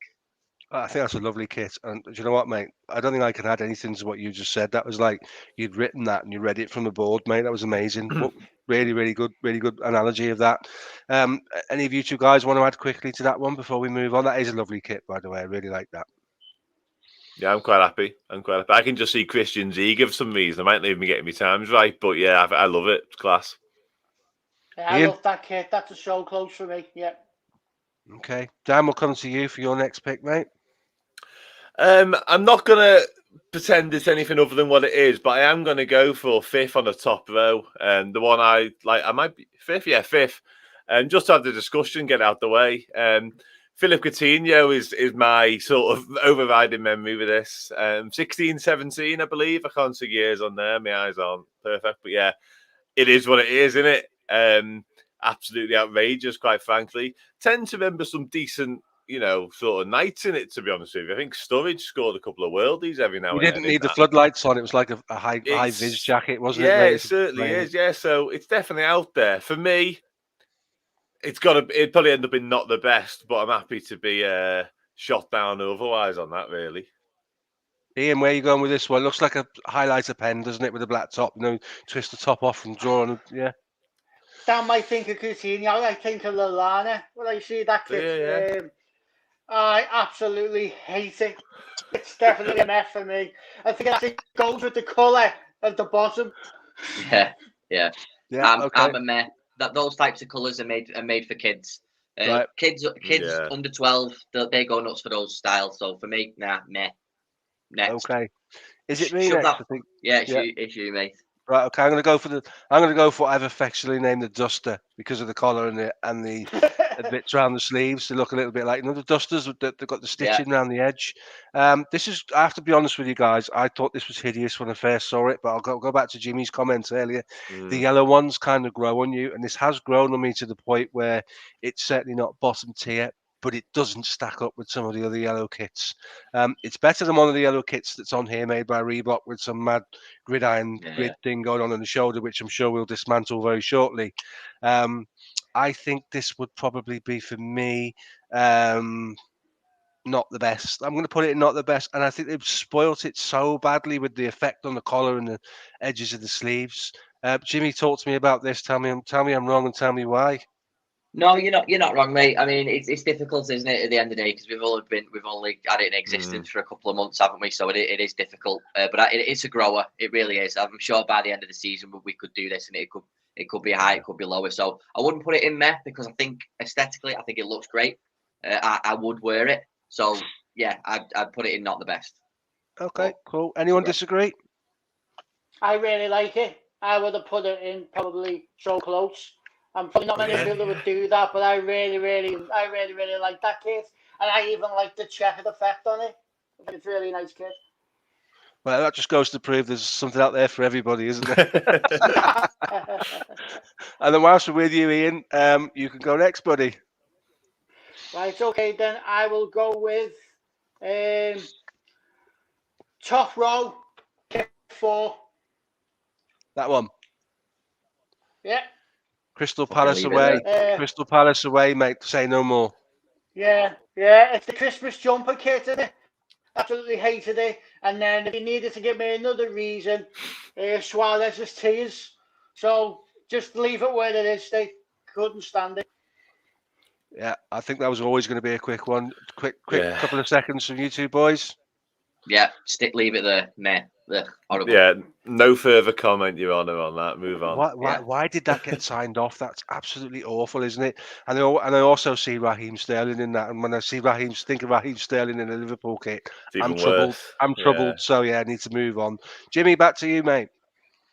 I think that's a lovely kit. And do you know what, mate? I don't think I can add anything to what you just said. That was like you'd written that and you read it from the board, mate. That was amazing. Really good analogy of that. Any of you two guys want to add quickly to that one before we move on? That is a lovely kit, by the way. I really like that. Yeah, I'm quite happy. I can just see Christian's eager for some reason. I might not even be getting my times right, but yeah, I love it. It's class. Yeah, I love that kit. That's a so close for me. Yeah. Okay, Dan, we'll come to you for your next pick, mate. I'm not gonna pretend it's anything other than what it is, but I am gonna go for 5th on the top row, and the one I like. I might be 5th, yeah, 5th, and just to have the discussion, get out the way. Philip Coutinho is my sort of overriding memory with this. 16, 17, I believe. I can't see years on there. My eyes aren't perfect, but yeah. it is what it is, isn't it? Absolutely outrageous, quite frankly. Tend to remember some decent, sort of nights in it, to be honest with you. I think Sturridge scored a couple of worldies every now You and then. didn't need the floodlights on. It was like a high vis jacket, wasn't it? Yeah, Mate? it certainly is. Yeah, so it's definitely out there. For me, it'd probably end up being not the best, but I'm happy to be shot down otherwise on that, really. Ian, where are you going with this one? Looks like a highlighter pen, doesn't it, with a black top? Twist the top off and draw on. Yeah. Dan might think of Coutinho. I think of Lallana when I see that kit. Yeah. I absolutely hate it. It's definitely an F for me. I think it goes with the colour at the bottom. Yeah. Okay. I'm a meh. Those types of colours are made for kids. Right. Kids under 12, they go nuts for those styles. So for me, meh. Next. Okay. Is it me next? I think. Yeah, it's you, mate. Right. Okay. I'm going to go for what I've affectionately named the duster because of the collar and the bits around the sleeves. They look a little bit like the dusters that they've got the stitching around the edge. This is. I have to be honest with you guys. I thought this was hideous when I first saw it, but I'll go back to Jimmy's comments earlier. The yellow ones kind of grow on you, and this has grown on me to the point where it's certainly not bottom tier, but it doesn't stack up with some of the other yellow kits. It's better than one of the yellow kits that's on here made by Reebok with some mad grid thing going on the shoulder, which I'm sure we'll dismantle very shortly. I think this would probably be for me not the best. I'm going to put it in not the best, and I think they've spoilt it so badly with the effect on the collar and the edges of the sleeves. Jimmy, talk to me about this. Tell me I'm wrong, and tell me why. No, you're not wrong, mate. I mean, it's difficult, isn't it, at the end of the day, because we've only had it in existence for a couple of months, haven't we? So it is difficult, but it's a grower. It really is. I'm sure by the end of the season we could do this, and it could be high, it could be lower. So I wouldn't put it in meh because I think aesthetically, I think it looks great. I would wear it. So yeah, I'd put it in not the best. Okay, cool. Anyone disagree? I really like it. I would have put it in probably so close. I'm probably not many people would do that, but I really like that kit, and I even like the checkered effect on it. I think it's a really nice kit. Well, that just goes to prove there's something out there for everybody, isn't there? And then whilst we're with you, Ian, you can go next, buddy. Right, okay, then I will go with top row, kit 4. That one. Yeah. Crystal Palace away. Crystal Palace away, mate. Say no more. Yeah. It's the Christmas jumper kit, isn't it? Absolutely hated it. And then if you needed to give me another reason, Suarez's tears. So just leave it where it is. They couldn't stand it. Yeah, I think that was always going to be a quick one. Quick couple of seconds from you two boys. Yeah, leave it there. Meh. Horrible. Yeah, no further comment, Your Honour, on that. Move on. Why did that get signed off? That's absolutely awful, isn't it? And I also see Raheem Sterling in that. And when I think of Raheem Sterling in a Liverpool kit, I'm troubled. I'm troubled. So yeah, I need to move on. Jimmy, back to you, mate.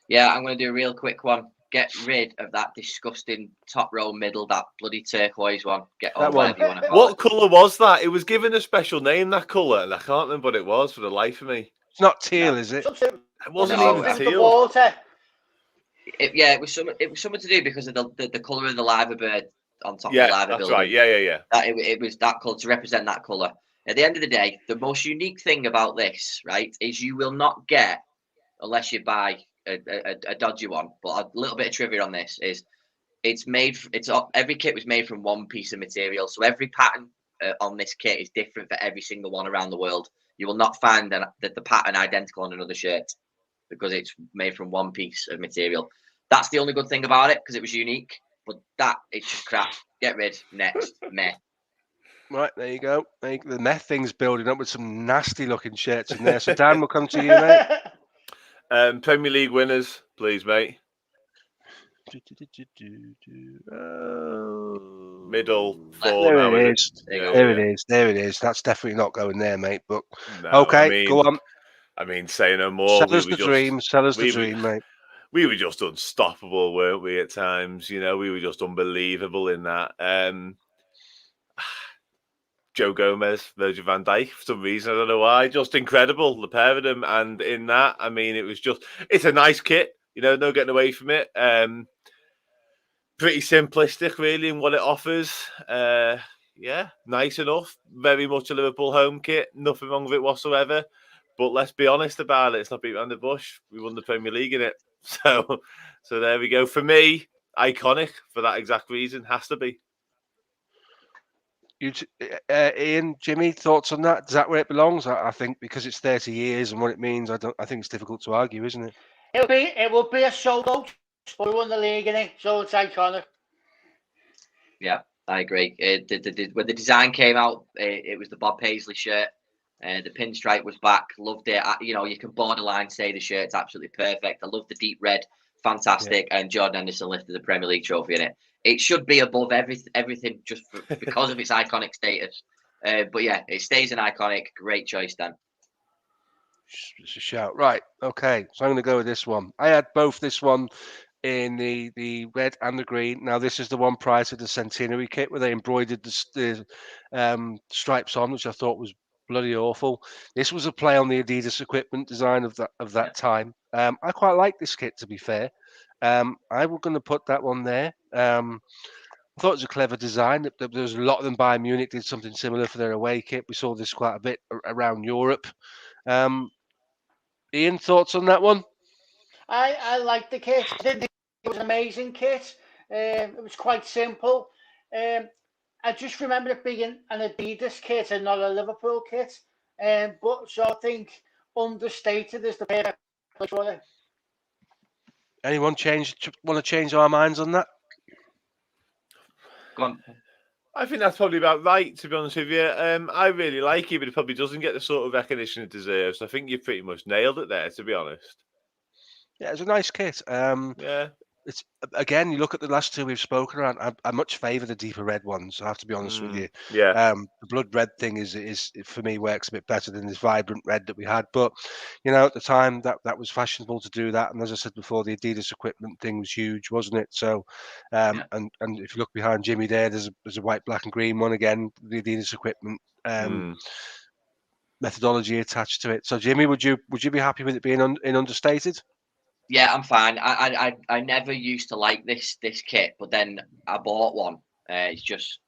Yeah, I'm going to do a real quick one. Get rid of that disgusting top row middle, that bloody turquoise one. Get on whatever you want to call What colour was that? It was given a special name, that colour, and I can't remember what it was for the life of me. It's not teal, is it? It wasn't even teal. It was something to do because of the colour of the liver bird on top of the liver building. Right. Yeah. It was that colour to represent that colour. At the end of the day, the most unique thing about this, right, is you will not get, unless you buy a dodgy one. But a little bit of trivia on this is every kit was made from one piece of material. So every pattern on this kit is different for every single one around the world. You will not find the pattern identical on another shirt because it's made from one piece of material. That's the only good thing about it because it was unique. But it's just crap. Get rid. Next. Meh. Right, there you go. The meth thing's building up with some nasty looking shirts in there. So Dan, we'll come to you, mate. Premier League winners, please, mate. Middle four. There it is. That's definitely not going there, mate. But okay, go on. I mean, say no more. Sell us the dream, mate. We were just unstoppable, weren't we? At times, we were just unbelievable in that. Joe Gomez, Virgil van Dijk, for some reason, I don't know why, just incredible, the pair of them. And in that, I mean, it's a nice kit. You know, no getting away from it. Pretty simplistic, really, in what it offers. Yeah, nice enough. Very much a Liverpool home kit. Nothing wrong with it whatsoever. But let's be honest about it. It's not beat around the bush. We won the Premier League in it. So there we go. For me, iconic for that exact reason. Has to be. Ian, Jimmy, thoughts on that? Is that where it belongs? I think because it's 30 years and what it means, I think it's difficult to argue, isn't it? It will be a solo, but we won the league in it, so it's iconic. Yeah, I agree. When the design came out, it was the Bob Paisley shirt. The pinstripe was back. Loved it. You can borderline say the shirt's absolutely perfect. I love the deep red. Fantastic. Yeah. And Jordan Henderson lifted the Premier League trophy in it. It should be above everything just because of its iconic status. But yeah, it stays an iconic. Great choice, Dan. It's a shout. Right. Okay. So I'm going to go with this one. I had both this one in the red and the green. Now, this is the one prior to the Centenary Kit where they embroidered the stripes on, which I thought was bloody awful. This was a play on the Adidas equipment design of that time. I quite like this kit, to be fair. I was going to put that one there. I thought it was a clever design. There was a lot of them. Bayern Munich did something similar for their away kit. We saw this quite a bit around Europe. Ian, thoughts on that one? I like the kit. It was an amazing kit. It was quite simple. I just remember it being an Adidas kit and not a Liverpool kit. But so I think understated is the perfect place for it. Anyone want to change our minds on that? Go on. I think that's probably about right, to be honest with you. I really like it, but it probably doesn't get the sort of recognition it deserves. I think you pretty much nailed it there, to be honest. Yeah, it's a nice kit. Yeah. It's again, you look at the last two we've spoken around. I much favour the deeper red ones. I have to be honest with you. Yeah. The blood red thing is for me works a bit better than this vibrant red that we had. But at the time that was fashionable to do that. And as I said before, the Adidas equipment thing was huge, wasn't it? So, and if you look behind Jimmy there, there's a white, black, and green one again. The Adidas equipment methodology attached to it. So, Jimmy, would you be happy with it being in understated? Yeah, I'm fine. I never used to like this kit, but then I bought one. It's just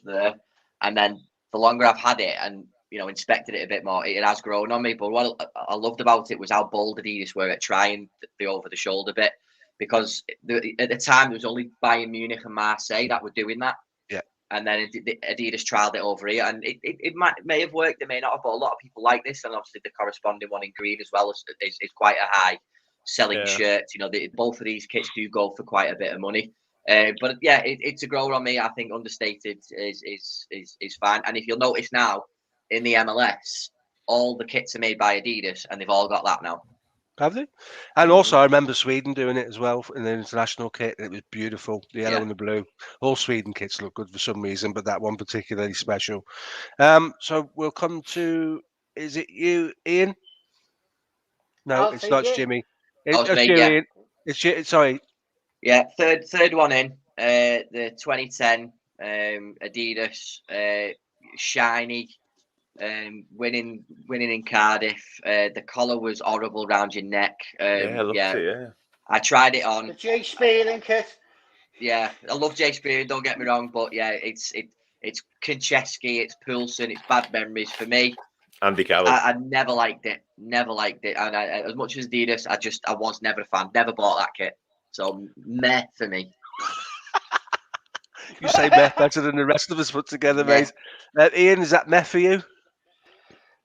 there, and then the longer I've had it and inspected it a bit more, it has grown on me. But what I loved about it was how bold Adidas were at trying the over the shoulder bit, because at the time there was only Bayern Munich and Marseille that were doing that. Yeah. And then Adidas trialed it over here, and it may have worked, it may not have, but a lot of people like this, and obviously the corresponding one in green as well is quite a high selling shirts. Both of these kits do go for quite a bit of money. But yeah, it's a grower on me. I think understated is fine. And if you'll notice now in the MLS, all the kits are made by Adidas, and they've all got that now. Have they? And also, I remember Sweden doing it as well in the international kit. It was beautiful, the yellow and the blue. All Sweden kits look good for some reason, but that one particularly special. So we'll come to. Is it you, Ian? No, it's not. It's Jimmy. It's sorry. Yeah, third one in. The 2010 Adidas shiny, winning in Cardiff. The collar was horrible around your neck. I tried it on. The Jay Spearing kit. Yeah, I love Jay Spearing. Don't get me wrong, but yeah, it's Konchesky, it's Poulsen, it's bad memories for me. Andy Carroll. I never liked it. And as much as Adidas, I was never a fan. Never bought that kit. So meh for me. You say meh better than the rest of us put together, mate. Ian, is that meh for you?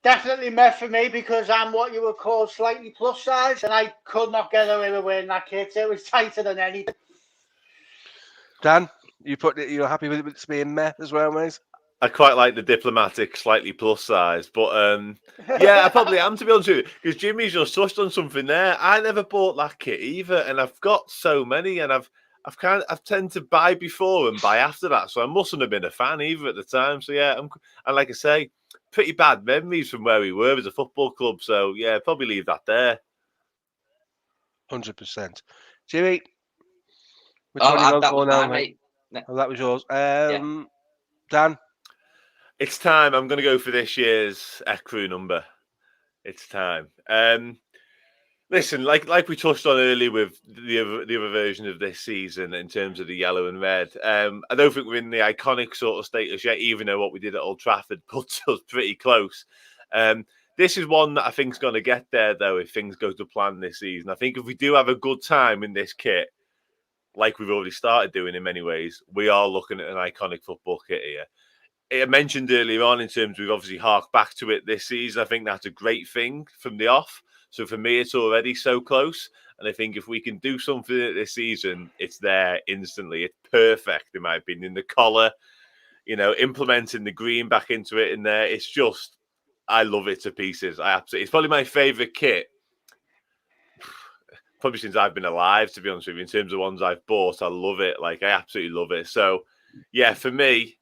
Definitely meh for me, because I'm what you would call slightly plus size, and I could not get away with wearing that kit. It was tighter than anything. Dan, you're happy with it being meh as well, mate? I quite like the diplomatic, slightly plus size, but yeah, I probably am, to be honest with you, because Jimmy's just touched on something there. I never bought that kit either, and I've got so many, and I've tend to buy before and buy after that, so I mustn't have been a fan either at the time. So yeah, and like I say, pretty bad memories from where we were as a football club. So yeah, probably leave that there. 100%. Jimmy, which one you going for now, mate? Oh, that was yours. Dan. It's time. I'm going to go for this year's Ecru number. It's time. Listen, like we touched on earlier with the other version of this season in terms of the yellow and red. I don't think we're in the iconic sort of status yet, even though what we did at Old Trafford puts us pretty close. This is one that I think is going to get there, though, if things go to plan this season. I think if we do have a good time in this kit, like we've already started doing in many ways, we are looking at an iconic football kit here. I mentioned earlier on in terms we've obviously harked back to it this season. I think that's a great thing from the off. So for me, it's already so close. And I think if we can do something this season, it's there instantly. It's perfect, in my opinion. The collar, implementing the green back into it in there. It's just, I love it to pieces. It's probably my favourite kit. Probably since I've been alive, to be honest with you. In terms of ones I've bought, I love it. I absolutely love it. So, yeah, for me,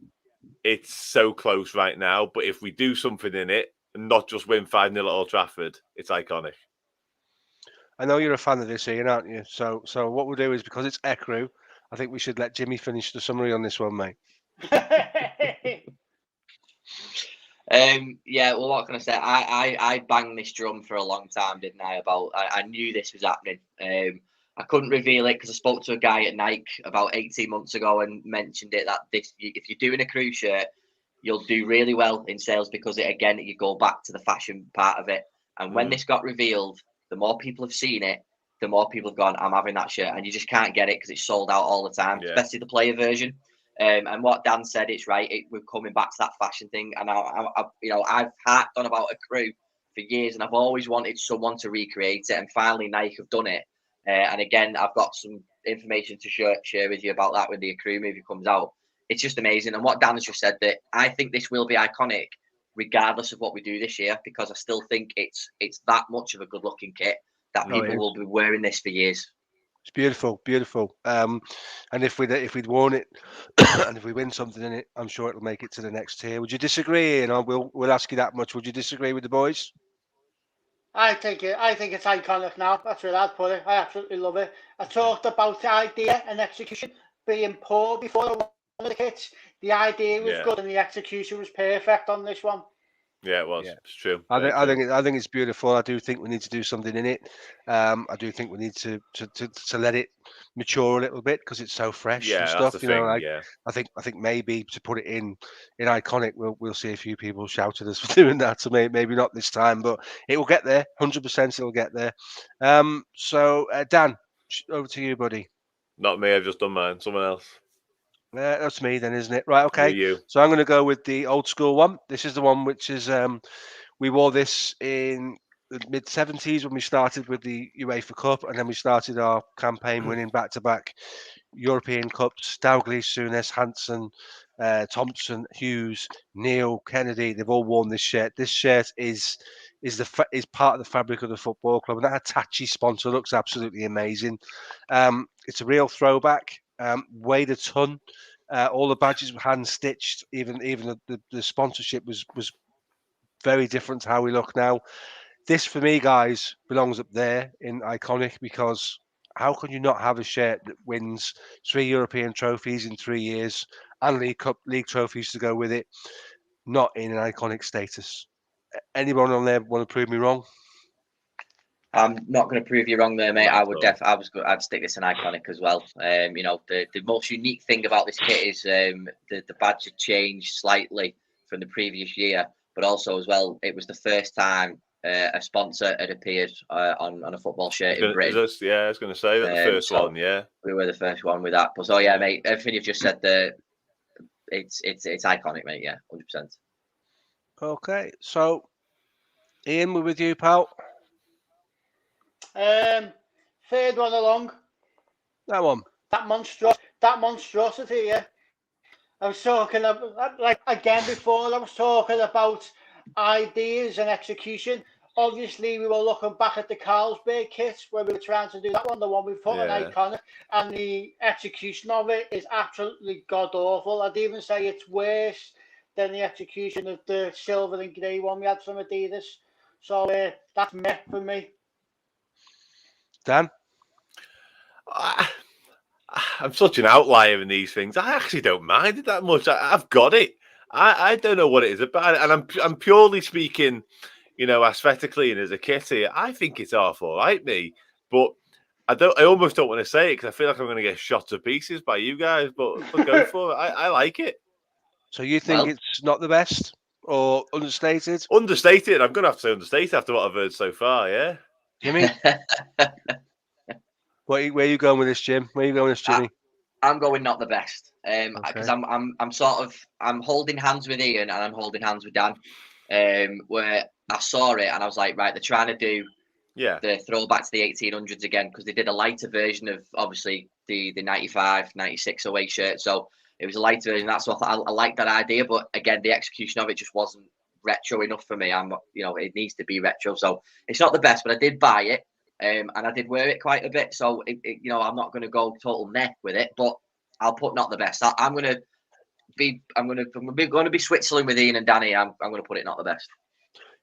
it's so close right now. But if we do something in it, and not just win 5-0 at Old Trafford, it's iconic. I know you're a fan of this, Ian, aren't you? So what we'll do is, because it's Ecru, I think we should let Jimmy finish the summary on this one, mate. Yeah, well, what can I say? I banged this drum for a long time, didn't I? I knew this was happening. I couldn't reveal it because I spoke to a guy at Nike about 18 months ago and mentioned it that if you're doing a crew shirt, you'll do really well in sales because you go back to the fashion part of it. And when this got revealed, the more people have seen it, the more people have gone, I'm having that shirt. And you just can't get it because it's sold out all the time, especially the player version. And what Dan said, it's right. We're coming back to that fashion thing. And I've harped on about a crew for years and I've always wanted someone to recreate it. And finally, Nike have done it. And again, I've got some information to share with you about that when the crew movie comes out. It's just amazing. And what Dan has just said, that I think this will be iconic regardless of what we do this year, because I still think it's that much of a good looking kit that people will be wearing this for years. It's beautiful, beautiful. And if we'd worn it and if we win something in it, I'm sure it'll make it to the next tier. Would you disagree? And we'll ask you that much. Would you disagree with the boys? I think it's iconic now. That's where I'd put it. I absolutely love it. I talked about the idea and execution being poor before one of the kits. The idea was good and the execution was perfect on this one. Yeah, it was. Yeah. It's true. I think it's beautiful. I do think we need to do something in it. I do think we need to let it mature a little bit because it's so fresh and stuff. That's the thing, I think maybe to put it in iconic, we'll see a few people shout at us for doing that. So maybe not this time, but it will get there. 100%, it'll get there. So Dan, over to you, buddy. Not me. I've just done mine. Someone else. That's me then, isn't it? Right, okay. So I'm going to go with the old school one. This is the one which is, we wore this in the mid-70s when we started with the UEFA Cup, and then we started our campaign winning back-to-back European Cups. Dalglish, Souness, Hansen, Thompson, Hughes, Neil, Kennedy, they've all worn this shirt. This shirt is part of the fabric of the football club, and that Hitachi sponsor looks absolutely amazing. It's a real throwback. Weighed a ton. All the badges were hand stitched. Even the sponsorship was very different to how we look now. This for me, guys, belongs up there in iconic, because how can you not have a shirt that wins 3 European trophies in 3 years and league trophies to go with it, not in an iconic status? Anyone on there want to prove me wrong? I'm not going to prove you wrong there, mate. I'd stick this in iconic as well. The most unique thing about this kit is the badge had changed slightly from the previous year, but also as well, it was the first time a sponsor had appeared on a football shirt in Britain. I was going to say that the first one. Yeah, we were the first one with that. But so yeah, mate, everything you've just said there, it's iconic, mate. Yeah, 100%. Okay, so Ian, we're with you, pal. Third one along. That one. That monstrosity. Yeah. I was talking about, again before. I was talking about ideas and execution. Obviously, we were looking back at the Carlsberg kit where we were trying to do that one, the one we put on iconic, and the execution of it is absolutely god awful. I'd even say it's worse than the execution of the silver and grey one we had from Adidas. So that's meh for me. Dan? I'm such an outlier in these things. I actually don't mind it that much. I've got it. I don't know what it is about it. And I'm purely speaking, you know, aesthetically and as a kitty, I think it's half all right, me. But I almost don't want to say it because I feel like I'm going to get shot to pieces by you guys. But go for it. I like it. So you think it's not the best or understated? Understated. I'm going to have to say understated after what I've heard so far. Yeah. Jimmy, where are you going with this, Jim? Where are you going with this, Jimmy? I'm going not the best. Because I'm holding hands with Ian and I'm holding hands with Dan. Where I saw it and I was like, right, they're trying to do the throwback to the 1800s again, because they did a lighter version of obviously the 95, 96 away shirt. So it was a lighter version. That's what I like that idea, but again, the execution of it just wasn't retro enough for me. It needs to be retro, so it's not the best. But I did buy it, and I did wear it quite a bit. So I'm not going to go total neck with it, but I'll put not the best. I'm going to be Switzerland with Ian and Danny. I'm going to put it not the best.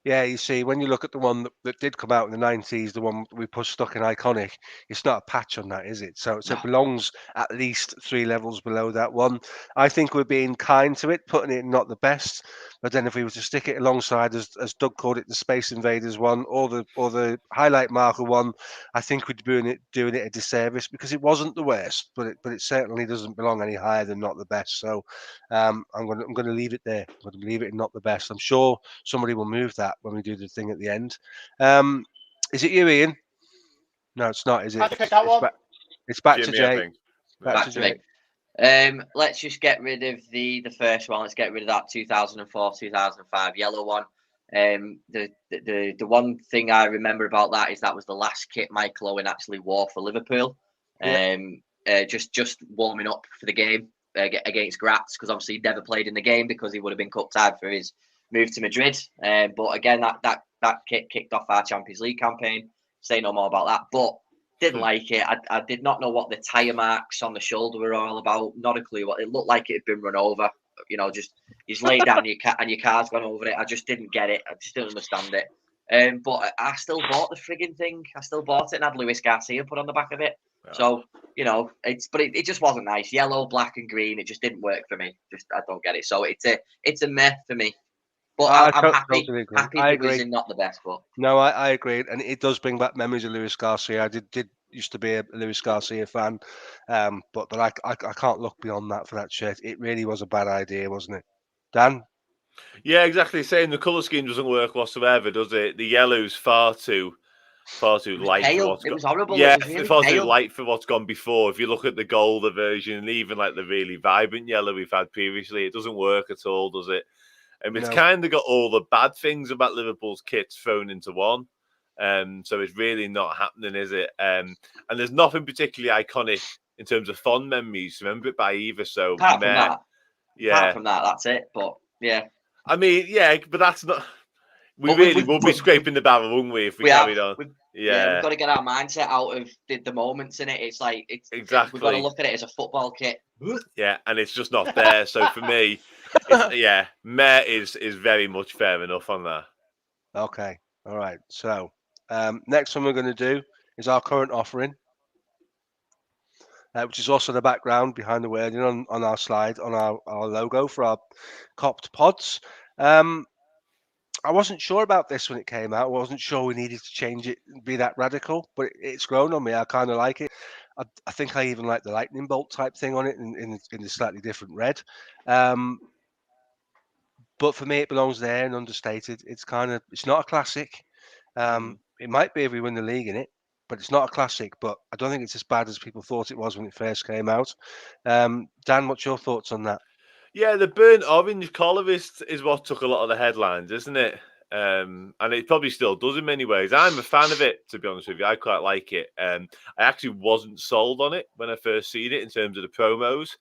Yeah, you see, when you look at the one that did come out in the 90s, the one we put stuck in iconic, it's not a patch on that, is it? So it belongs at least 3 levels below that one. I think we're being kind to it, putting it not the best. But then if we were to stick it alongside, as Doug called it, the Space Invaders one or the highlight marker one, I think we'd be doing it a disservice, because it wasn't the worst, but it certainly doesn't belong any higher than not the best. So I'm going to leave it there. I'm going to leave it in not the best. I'm sure somebody will move that when we do the thing at the end. Is it you, Ian? No, it's not, is it? It's back Jimmy, to Jay. Back to me. Let's just get rid of the first one. Let's get rid of that 2004-2005 yellow one. The one thing I remember about that is that was the last kit Michael Owen actually wore for Liverpool. Just warming up for the game against Graz, because obviously he never played in the game because he would have been cut tied for his move to Madrid. But again, that kit kicked off our Champions League campaign. Say no more about that. But didn't like it. I did not know what the tyre marks on the shoulder were all about. Not a clue. What it looked like it had been run over. Just laid down and your car's gone over it. I just didn't get it. I just didn't understand it. But I still bought the frigging thing. I still bought it and had Luis Garcia put on the back of it. Yeah. So it just wasn't nice. Yellow, black, and green. It just didn't work for me. I don't get it. So it's a meh for me. But I'm happy. Totally happy it was not the best. But no, I agree, and it does bring back memories of Luis Garcia. I did used to be a Luis Garcia fan, but I can't look beyond that for that shirt. It really was a bad idea, wasn't it, Dan? Yeah, exactly. Saying the colour scheme doesn't work whatsoever, does it? The yellow's far too light. It was horrible. Yeah, it was really far pale. too light for what's gone before. If you look at the golder version and even like the really vibrant yellow we've had previously, it doesn't work at all, does it? It's kind of got all the bad things about Liverpool's kits thrown into one. So it's really not happening, is it? And there's nothing particularly iconic in terms of fond memories. Remember it by either. So apart from that, that's it. But yeah. I mean, yeah, but that's not... We really will be scraping the barrel, won't we, if we carried on? We've got to get our mindset out of the moments in it. It's like exactly. We've got to look at it as a football kit. Yeah, and it's just not there. So for me, meh is very much fair enough on that. Okay, all right. So next one we're going to do is our current offering, which is also the background behind the wording on our slide, on our logo for our copped pods. I wasn't sure about this when it came out. I wasn't sure we needed to change it and be that radical, but it's grown on me. I kind of like it. I think I even like the lightning bolt type thing on it in a slightly different red. But for me, it belongs there and understated. It's not a classic. It might be if we win the league in it, but it's not a classic. But I don't think it's as bad as people thought it was when it first came out. Dan, what's your thoughts on that? Yeah, the burnt orange collar is what took a lot of the headlines, isn't it? And it probably still does in many ways. I'm a fan of it, to be honest with you. I quite like it. I actually wasn't sold on it when I first seen it in terms of the promos,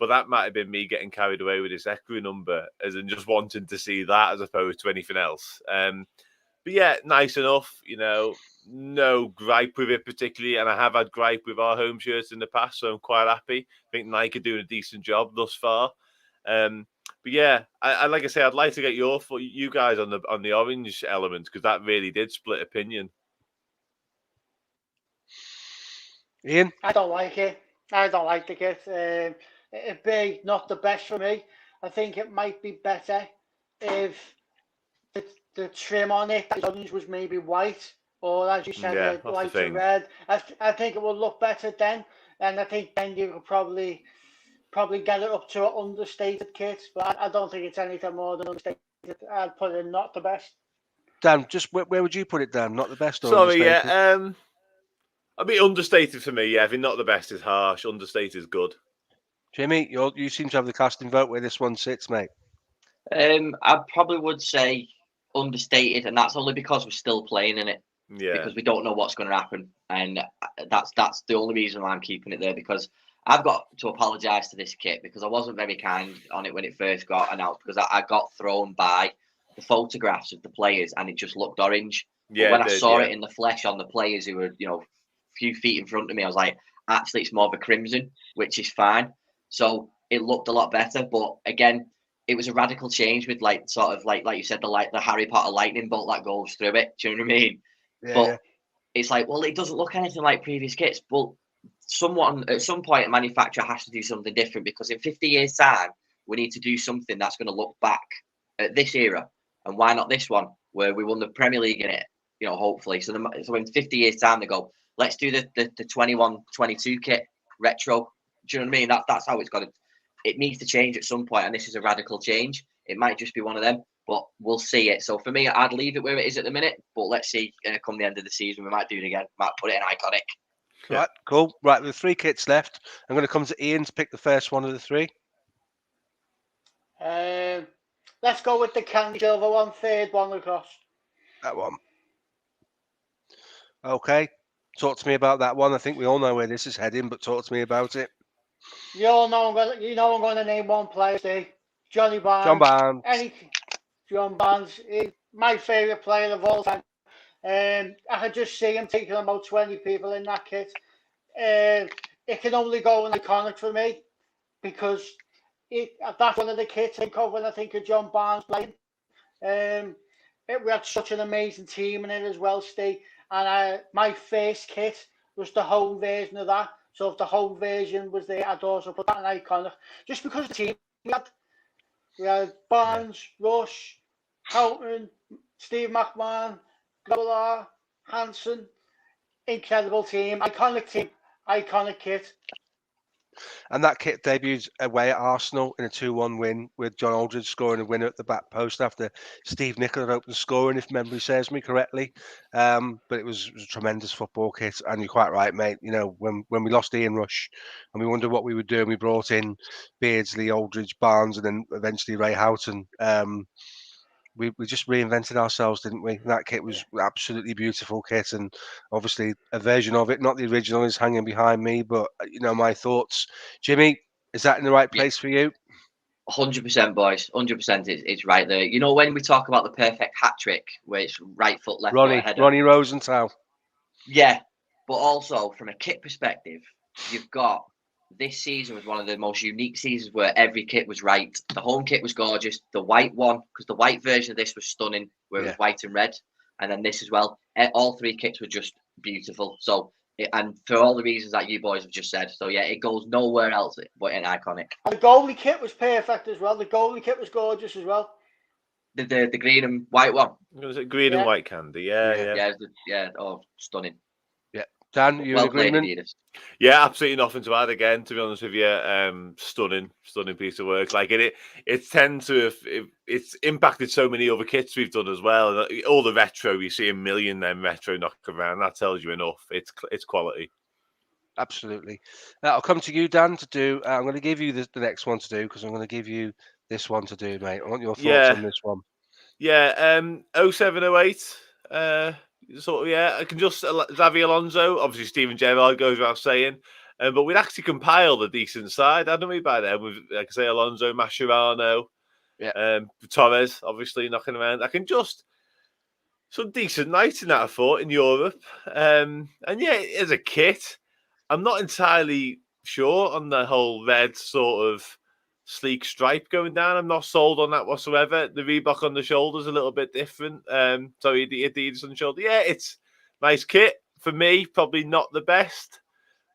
but that might have been me getting carried away with this equity number, as in just wanting to see that as opposed to anything else. But yeah, nice enough. No gripe with it particularly, and I have had gripe with our home shirts in the past, so I'm quite happy. I think Nike are doing a decent job thus far. But yeah, I like I say, I'd like to get you guys on the orange element, because that really did split opinion. Ian? I don't like it. I don't like the kit. It'd be not the best for me. I think it might be better if the trim on it, that orange was maybe white, or as you said, Yeah, that's the lighter thing. red. I think it will look better then, and I think then you could probably get it up to an understated kit, but I don't think it's anything more than understated. I'd put it in not the best. Dan, just where would you put it, Dan? Not the best or Sorry, understated? yeah. I mean, understated for me, yeah. If not the best is harsh, understated is good. Jimmy, you seem to have the casting vote where this one sits, mate. I probably would say understated, and that's only because we're still playing in it. Yeah. Because we don't know what's going to happen, and that's the only reason why I'm keeping it there. Because I've got to apologise to this kit because I wasn't very kind on it when it first got announced because I got thrown by the photographs of the players and it just looked orange. Yeah, but when I saw yeah. it in the flesh on the players who were a few feet in front of me, I was like, actually, it's more of a crimson, which is fine. So it looked a lot better, but again, it was a radical change with like you said, the Harry Potter lightning bolt that goes through it. Do you know what I mean? Yeah, But yeah. it's like, well, it doesn't look anything like previous kits. But at some point, a manufacturer has to do something different because in 50 years' time, we need to do something that's going to look back at this era. And why not this one, where we won the Premier League in it, hopefully. So in 50 years' time, they go, let's do the 21-22 kit retro. Do you know what I mean? That's how it's got to. It needs to change at some point, and this is a radical change. It might just be one of them, but we'll see it. So for me, I'd leave it where it is at the minute, but let's see. Come the end of the season, we might do it again. Might put it in iconic. Yeah. Right, cool. Right, with 3 kits left, I'm going to come to Ian to pick the first one of the 3. Let's go with the candy silver one, third one across. That one. Okay. Talk to me about that one. I think we all know where this is heading, but talk to me about it. You all know I'm going to name one player, Steve. Johnny Barnes. John Barnes. John Barnes. He's my favourite player of all time. I could just see him taking about 20 people in that kit. It can only go in iconic for me because that's one of the kits I think of when I think of John Barnes playing. We had such an amazing team in it as well, Steve. And my first kit was the home version of that. So if the home version was there, I'd also put that in iconic. Just because the team we had Barnes, Rush, Houghton, Steve McMahon, Goalie, Hansen. Incredible team, iconic kit. And that kit debuted away at Arsenal in a 2-1 win with John Aldridge scoring a winner at the back post after Steve Nicol had opened scoring, if memory serves me correctly. But it was a tremendous football kit. And you're quite right, mate. When we lost Ian Rush and we wondered what we would do, and we brought in Beardsley, Aldridge, Barnes, and then eventually Ray Houghton. We just reinvented ourselves, didn't we? That kit was absolutely beautiful kit, and obviously a version of it, not the original, is hanging behind me. But my thoughts, Jimmy, is that in the right place for you? 100%, boys. 100%. It's right there. When we talk about the perfect hat trick, where it's right foot, left foot, header. Ronnie Rosenthal. Yeah, but also from a kit perspective, you've got. This season was one of the most unique seasons where every kit was right. The home kit was gorgeous. The white one, because the white version of this was stunning, where it was white and red. And then this as well. All 3 kits were just beautiful. So, and for all the reasons that you boys have just said. So, yeah, it goes nowhere else but in iconic. And the goalie kit was perfect as well. The goalie kit was gorgeous as well. The green and white one. Was it green and white candy? Yeah. Oh, stunning. Dan, you in agreement? Yeah, absolutely nothing to add again, to be honest with you. Stunning piece of work. Like it tends to have, it's impacted so many other kits we've done as well. All the retro, you see a million then retro knocking around. That tells you enough. It's quality. Absolutely. I'll come to you, Dan, to do. I'm going to give you the next one to do because I'm going to give you this one to do, mate. I want your thoughts on this one. Yeah, 0708. I can just Xavi Alonso, obviously Steven Gerrard goes without saying, but we'd actually compiled a decent side, hadn't we, by then? With, like I say, Alonso, Mascherano, Torres, obviously knocking around. I can just some decent nights in that, I thought, in Europe, and yeah, as a kit, I'm not entirely sure on the whole red sort of sleek stripe going down. I'm not sold on that whatsoever. The Reebok on the shoulder's a little bit different. Sorry, the Adidas on the shoulder. Yeah, it's nice kit. For me, probably not the best.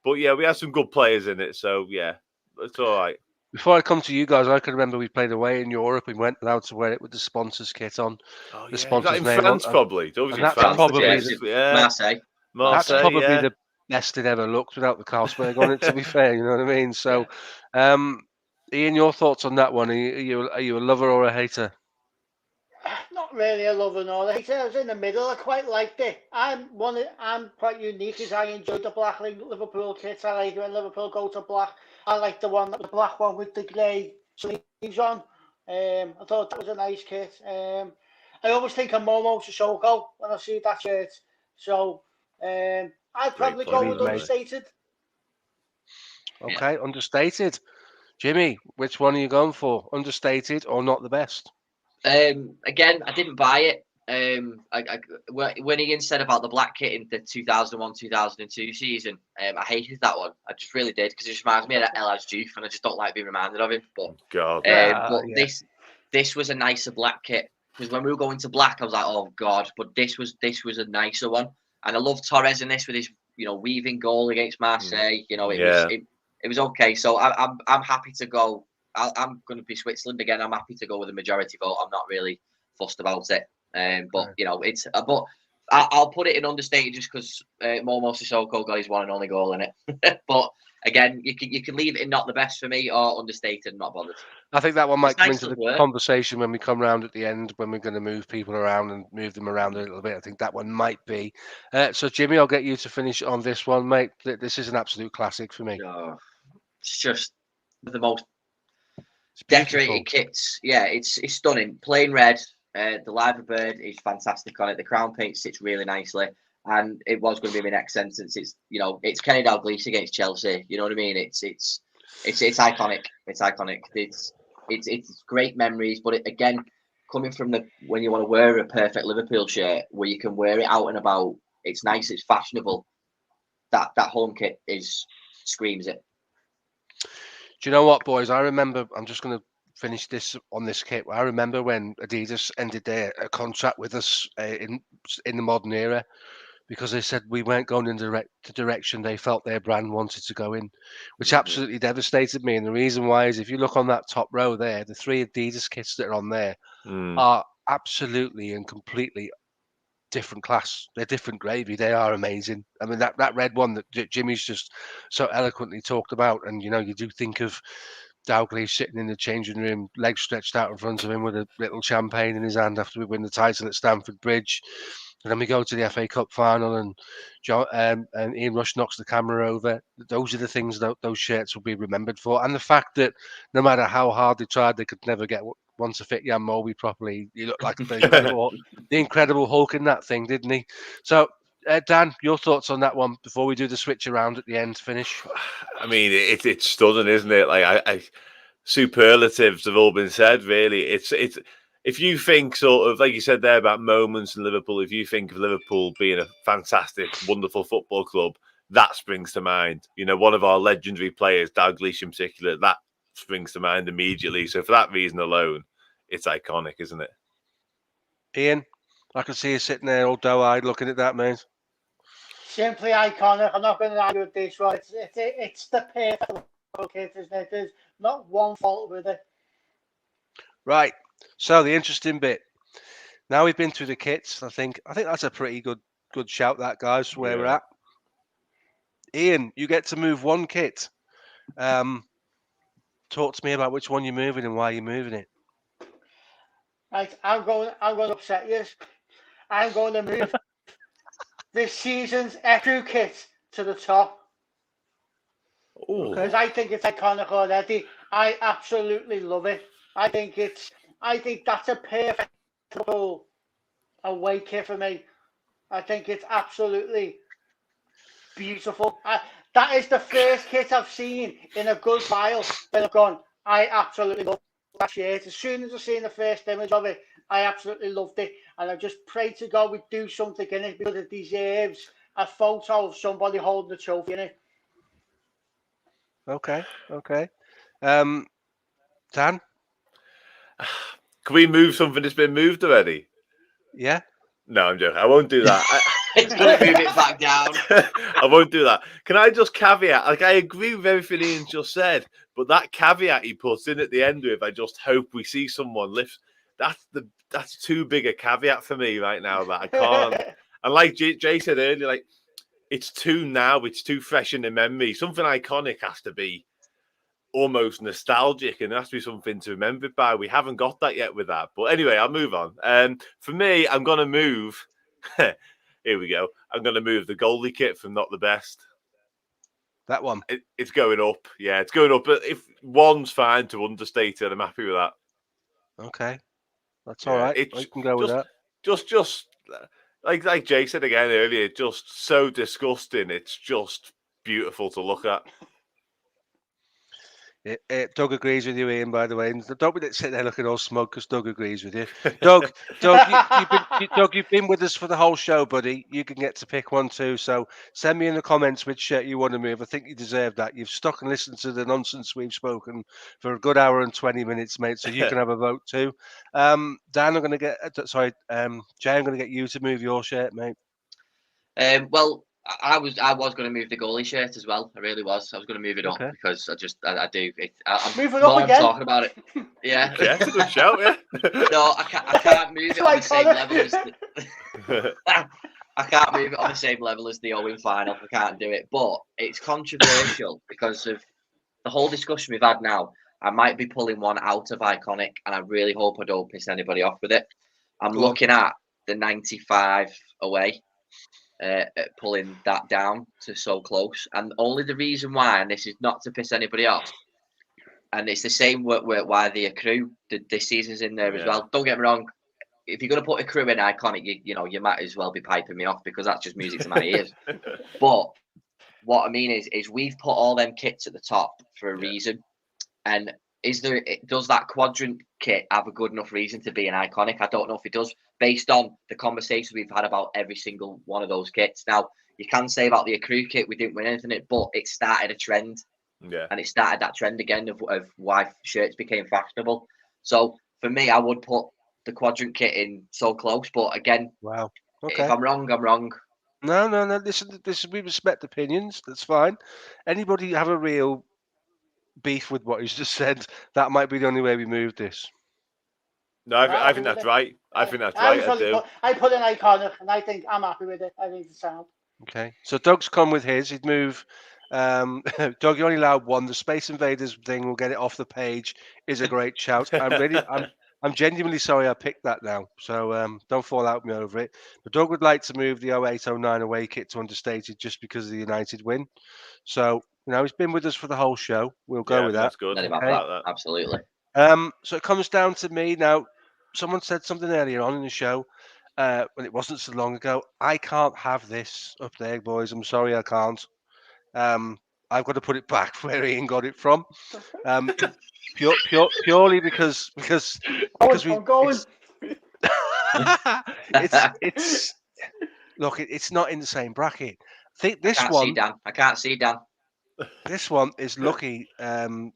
But yeah, we had some good players in it. So yeah, it's all right. Before I come to you guys, I can remember we played away in Europe. We weren't allowed to wear it with the sponsors kit on. Oh, The yeah. sponsor's In name France, on, probably. It's always and in that's France. probably Yeah, the, Yeah. Marseille. that's Marseille, probably yeah. the best it ever looked without the Carlsberg on it. To be fair, you know what I mean. So, Ian, your thoughts on that one? Are you a lover or a hater? Not really a lover nor a hater. I was in the middle. I quite liked it. I'm quite unique as I enjoyed the black Liverpool kits. I like when Liverpool go to black. I like the black one with the grey sleeves on. I thought that was a nice kit. I always think of Momo Sissoko when I see that shirt. So I'd probably go with understated. Okay, understated. Jimmy, which one are you going for? Understated or not the best? Again, I didn't buy it. When Ian said about the black kit in the 2001-2002 season, I hated that one. I just really did because it just reminds me of El Hadji, and I just don't like being reminded of him. But this was a nicer black kit because when we were going to black, I was like, oh god. But this was a nicer one, and I love Torres in this with his weaving goal against Marseille. It was okay. So I'm happy to go. I'm going to be Switzerland again. I'm happy to go with a majority vote. I'm not really fussed about it. But it's but I'll put it in understated just because Momo Sissoko got his one and only goal in it. But again, you can leave it in not the best for me or understated, not bothered. I think that one might come into the conversation when we come round at the end, when we're going to move people around and move them around a little bit. I think that one might be. So, Jimmy, I'll get you to finish on this one, mate. This is an absolute classic for me. It's just the most decorated kits. Yeah, it's stunning. Plain red. The Liver Bird is fantastic on it. The crown paint sits really nicely. And it was going to be my next sentence. It's Kenny Dalglish against Chelsea. You know what I mean? It's iconic. It's iconic. It's great memories. But again, coming from when you want to wear a perfect Liverpool shirt where you can wear it out and about, it's nice. It's fashionable. That home kit screams it. Do you know what, boys? I remember. I'm just going to finish this on this kit. I remember when Adidas ended their contract with us in the modern era, because they said we weren't going in the direction they felt their brand wanted to go in, which absolutely devastated me. And the reason why is if you look on that top row there, the 3 Adidas kits that are on there are absolutely and completely different class. They're different gravy. They are amazing. I mean, that red one that Jimmy's just so eloquently talked about, and you do think of Dalglish sitting in the changing room, legs stretched out in front of him with a little champagne in his hand after we win the title at Stamford Bridge. And then we go to the FA Cup final, and Ian Rush knocks the camera over. Those are the things that those shirts will be remembered for. And the fact that no matter how hard they tried, they could never get one to fit Jan Molby properly. He looked like the incredible Hulk in that thing, didn't he? So, Dan, your thoughts on that one before we do the switch around at the end finish? I mean, it's stunning, isn't it? Like superlatives have all been said. Really, it's if you think sort of like you said there about moments in Liverpool, if you think of Liverpool being a fantastic, wonderful football club, that springs to mind. One of our legendary players, Dalglish in particular, that springs to mind immediately. So for that reason alone, it's iconic, isn't it? Ian, I can see you sitting there all doe-eyed looking at that, mate. Simply iconic. I'm not going to argue with this one. It's the perfect kit, isn't it? There's not one fault with it. Right. So the interesting bit. Now we've been through the kits. I think that's a pretty good shout, that, guys, for where we're at. Ian, you get to move one kit. Talk to me about which one you're moving and why you're moving it. Right, I'm going to upset you. I'm going to move this season's Echo kit to the top. Because I think it's iconic already. I absolutely love it. I think that's a perfect away kit for me. I think it's absolutely beautiful. That is the first kit I've seen in a good while that I've gone, I absolutely love that shirt. As soon as I seen the first image of it, I absolutely loved it. And I just pray to God we do something in it because it deserves a photo of somebody holding the trophy in it. Okay. Dan? Can we move something that's been moved already? Yeah. No, I'm joking. I won't do that. It's going to move it back down. I won't do that. Can I just caveat? Like, I agree with everything Ian just said, but that caveat he puts in at the end with, I just hope we see someone lift. That's too big a caveat for me right now that I can't. And like Jay said earlier, like it's too now. It's too fresh in the memory. Something iconic has to be almost nostalgic, and there has to be something to remember it by. We haven't got that yet with that. But anyway, I'll move on. For me, I'm going to move. Here we go. I'm going to move the goalie kit from Not the Best. That one. It's going up. Yeah, it's going up. But if one's fine to understate it, I'm happy with that. Okay. That's all right. I can go with that. Just like Jay said again earlier, just so disgusting. It's just beautiful to look at. Doug agrees with you, Ian, by the way. And don't be sitting there looking all smug because Doug agrees with you. Doug, you've been with us for the whole show, buddy. You can get to pick one too. So send me in the comments which shirt you want to move. I think you deserve that. You've stuck and listened to the nonsense we've spoken for a good hour and 20 minutes, mate. So you can have a vote too. Dan, Jay, I'm going to get you to move your shirt, mate. Well, I was going to move the goalie shirt as well. I really was. I was going to move it up because I do. I'm move it up again. Talking about it. Yeah. Yeah, it's a good shout. Yeah. No, I can't move it on the same level as. I can't move it on the same level as the Owen final. I can't do it, but it's controversial because of the whole discussion we've had now. I might be pulling one out of iconic, and I really hope I don't piss anybody off with it. I'm looking at the 95 away. Pulling that down to so close, and only the reason why, and this is not to piss anybody off, and it's the same why the accrue this season's in there as well. Don't get me wrong, if you're going to put accrue in iconic, you might as well be piping me off because that's just music to my ears. But what I mean is we've put all them kits at the top for a reason, and does that quadrant kit have a good enough reason to be an iconic? I don't know if it does, based on the conversations we've had about every single one of those kits. Now, you can say about the accrue kit, we didn't win anything, but it started a trend. Yeah. And it started that trend again of why shirts became fashionable. So for me, I would put the quadrant kit in so close. But again, wow. Okay. If I'm wrong, I'm wrong. No. This we respect opinions. That's fine. Anybody have a real beef with what he's just said? That might be the only way we move this. No, I think that's right. I think that's right. I put an iconic, and I think I'm happy with it. I think it's sound. Okay, so Doug's come with his. He'd move. Doug, you only allowed one. The Space Invaders thing, we'll get it off the page, is a great shout. I'm genuinely sorry I picked that now. So don't fall out with me over it. But Doug would like to move the 08-09 away kit to understated just because of the United win. So, he's been with us for the whole show. We'll go with that. That's good. Okay? Absolutely. So it comes down to me now. Someone said something earlier on in the show when it wasn't so long ago. I can't have this up there, boys. I'm sorry, I can't. I've got to put it back where Ian got it from. Purely because we. It's look. It's not in the same bracket. I think this one. I can't see Dan. This one is lucky.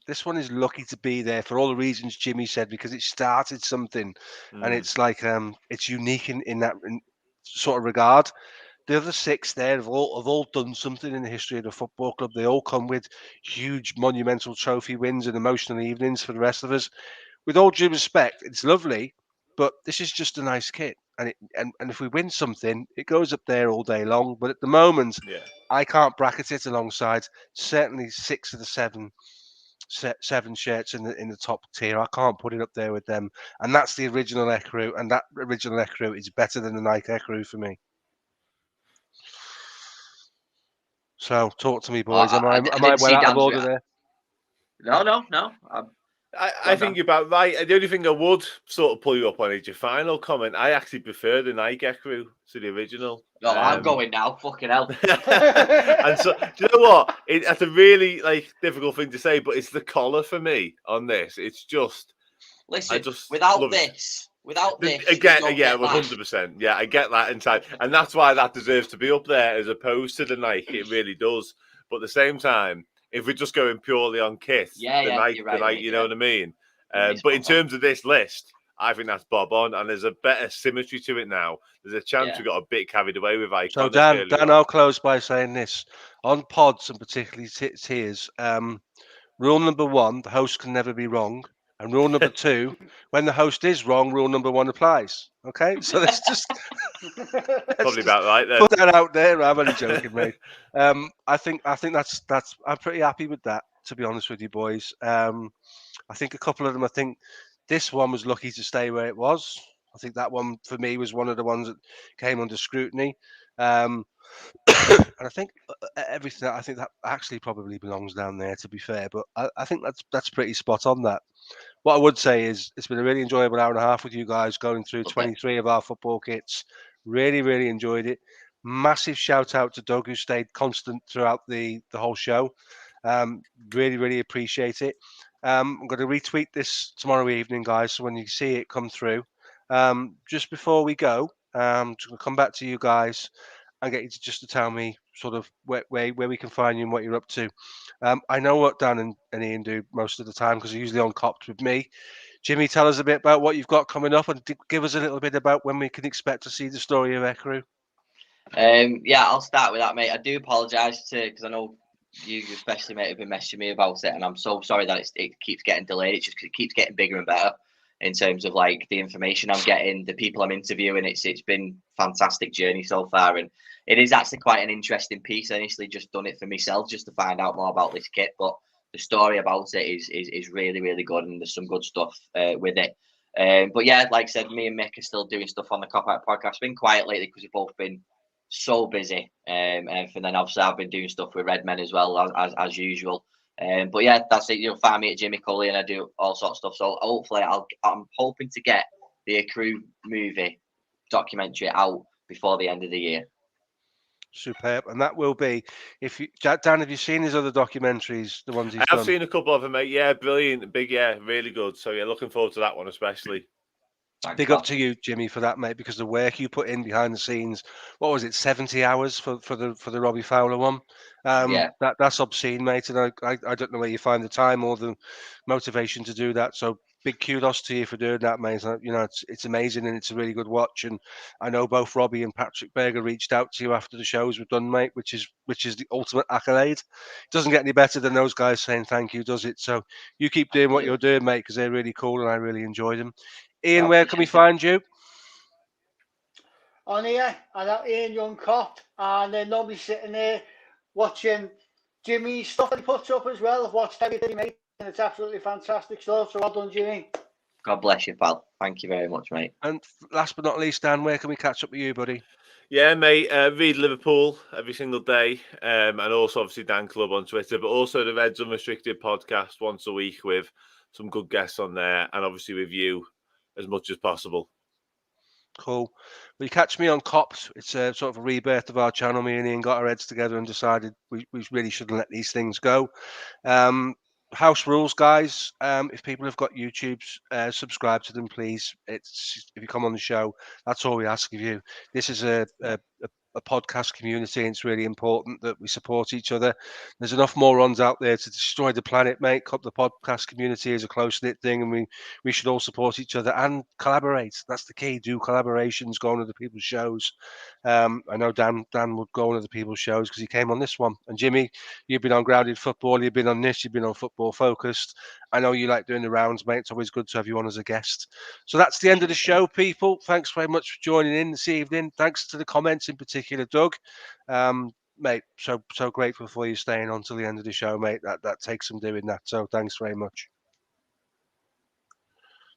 This one is lucky to be there for all the reasons Jimmy said, because it started something, and it's like it's unique in that sort of regard. The other six there have all done something in the history of the football club. They all come with huge monumental trophy wins and emotional evenings for the rest of us. With all due respect, it's lovely, but this is just a nice kit. And if we win something, it goes up there all day long. But at the moment, I can't bracket it alongside certainly 6 of the 7 shirts in the top tier. I can't put it up there with them. And that's the original Ecru, and that original Ecru is better than the Nike Ecru for me. So talk to me, boys. Am I well out of order there? No. I think you're about right. The only thing I would sort of pull you up on is your final comment. I actually prefer the Nike Ecru to the original. No, I'm going now. Fucking hell. And so, do you know what? That's a really difficult thing to say, but it's the collar for me on this. It's just. Listen, without this, again, 100%. Yeah, I get that inside, and that's why that deserves to be up there as opposed to the Nike. It really does. But at the same time, if we're just going purely on kit, the Nike, you know what I mean. But in terms of this list, I think that's bob on, and there's a better symmetry to it now. There's a chance we got a bit carried away with Iconic. So Dan, I'll close by saying this. On pods, and particularly tiers, rule number 1, the host can never be wrong. And rule number 2, when the host is wrong, rule number 1 applies. Okay? So let's just... Probably about right then. Put that out there. I'm only joking, mate. I think that's... I'm pretty happy with that, to be honest with you, boys. I think a couple of them, I think this one was lucky to stay where it was. I think that one, for me, was one of the ones that came under scrutiny. And I think everything, I think that actually probably belongs down there, to be fair. But I think that's pretty spot on, that. What I would say is it's been a really enjoyable hour and a half with you guys, going through 23 of our football kits. Really, really enjoyed it. Massive shout out to Doug, who stayed constant throughout the whole show. Really, really appreciate it. I'm going to retweet this tomorrow evening, guys, so when you see it come through. Just before we go, I'm just going to come back to you guys and get you to tell me sort of where we can find you and what you're up to. I know what Dan and Ian do most of the time because they're usually on Copped with me. Jimmy, tell us a bit about what you've got coming up, and give us a little bit about when we can expect to see the story of Ecru. Yeah, I'll start with that, mate. I do apologise because I know you especially, mate, have been messaging me about it, and I'm so sorry that it keeps getting delayed. It's just 'cause it keeps getting bigger and better in terms of like the information I'm getting, the people I'm interviewing. It's been a fantastic journey so far, and it is actually quite an interesting piece. I initially just done it for myself just to find out more about this kit, but the story about it is really, really good, and there's some good stuff with it. But yeah, like I said, me and Mick are still doing stuff on the Cop Out podcast. It's been quiet lately because we've both been so busy, and then obviously I've been doing stuff with Redmen as well as usual. But yeah, that's it. You'll find me at Jimmy Cully, and I do all sorts of stuff. So hopefully, I'm hoping to get the Ecru movie documentary out before the end of the year. Superb, and that will be. Dan, have you seen his other documentaries? The ones he's done? I've seen a couple of them, mate. Yeah, brilliant, big, yeah, really good. So yeah, looking forward to that one especially. Thanks, Big up to you, Jimmy, for that, mate, because the work you put in behind the scenes. What was it, 70 hours for the Robbie Fowler one? Yeah. That's obscene, mate, and I don't know where you find the time or the motivation to do that. So big kudos to you for doing that, mate. You know, it's amazing, and it's a really good watch. And I know both Robbie and Patrick Berger reached out to you after the shows were done, mate, which is the ultimate accolade. It doesn't get any better than those guys saying thank you, does it? So you keep doing what you're doing, mate, because they're really cool, and I really enjoy them. Ian, where can we find you? On here, and I'm Ian Young Cop, and then nobody sitting there watching Jimmy's stuff that he puts up as well. I've watched everything, mate, and it's absolutely fantastic stuff. So well done, Jimmy. God bless you, pal. Thank you very much, mate. And last but not least, Dan, where can we catch up with you, buddy? Yeah, mate, read Liverpool every single day, and also obviously Dan Club on Twitter, but also the Reds Unrestricted podcast once a week with some good guests on there, and obviously with you as much as possible. Cool. Well, you catch me on Cops. It's a sort of a rebirth of our channel. Me and Ian got our heads together and decided we really shouldn't let these things go. House rules, guys. If people have got YouTubes, subscribe to them, please. If you come on the show, that's all we ask of you. This is a podcast community, and it's really important that we support each other. There's enough morons out there to destroy the planet, mate. The podcast community is a close-knit thing, and we should all support each other and collaborate. That's the key. Do collaborations, go on other people's shows. I know Dan would go on other people's shows because he came on this one. And Jimmy, you've been on Grounded Football, you've been on this, you've been on Football Focused. I know you like doing the rounds, mate. It's always good to have you on as a guest. So that's the end of the show, people. Thanks very much for joining in this evening. Thanks to the comments in particular, Doug. Mate, so grateful for you staying on till the end of the show, mate. That takes some doing that. So thanks very much.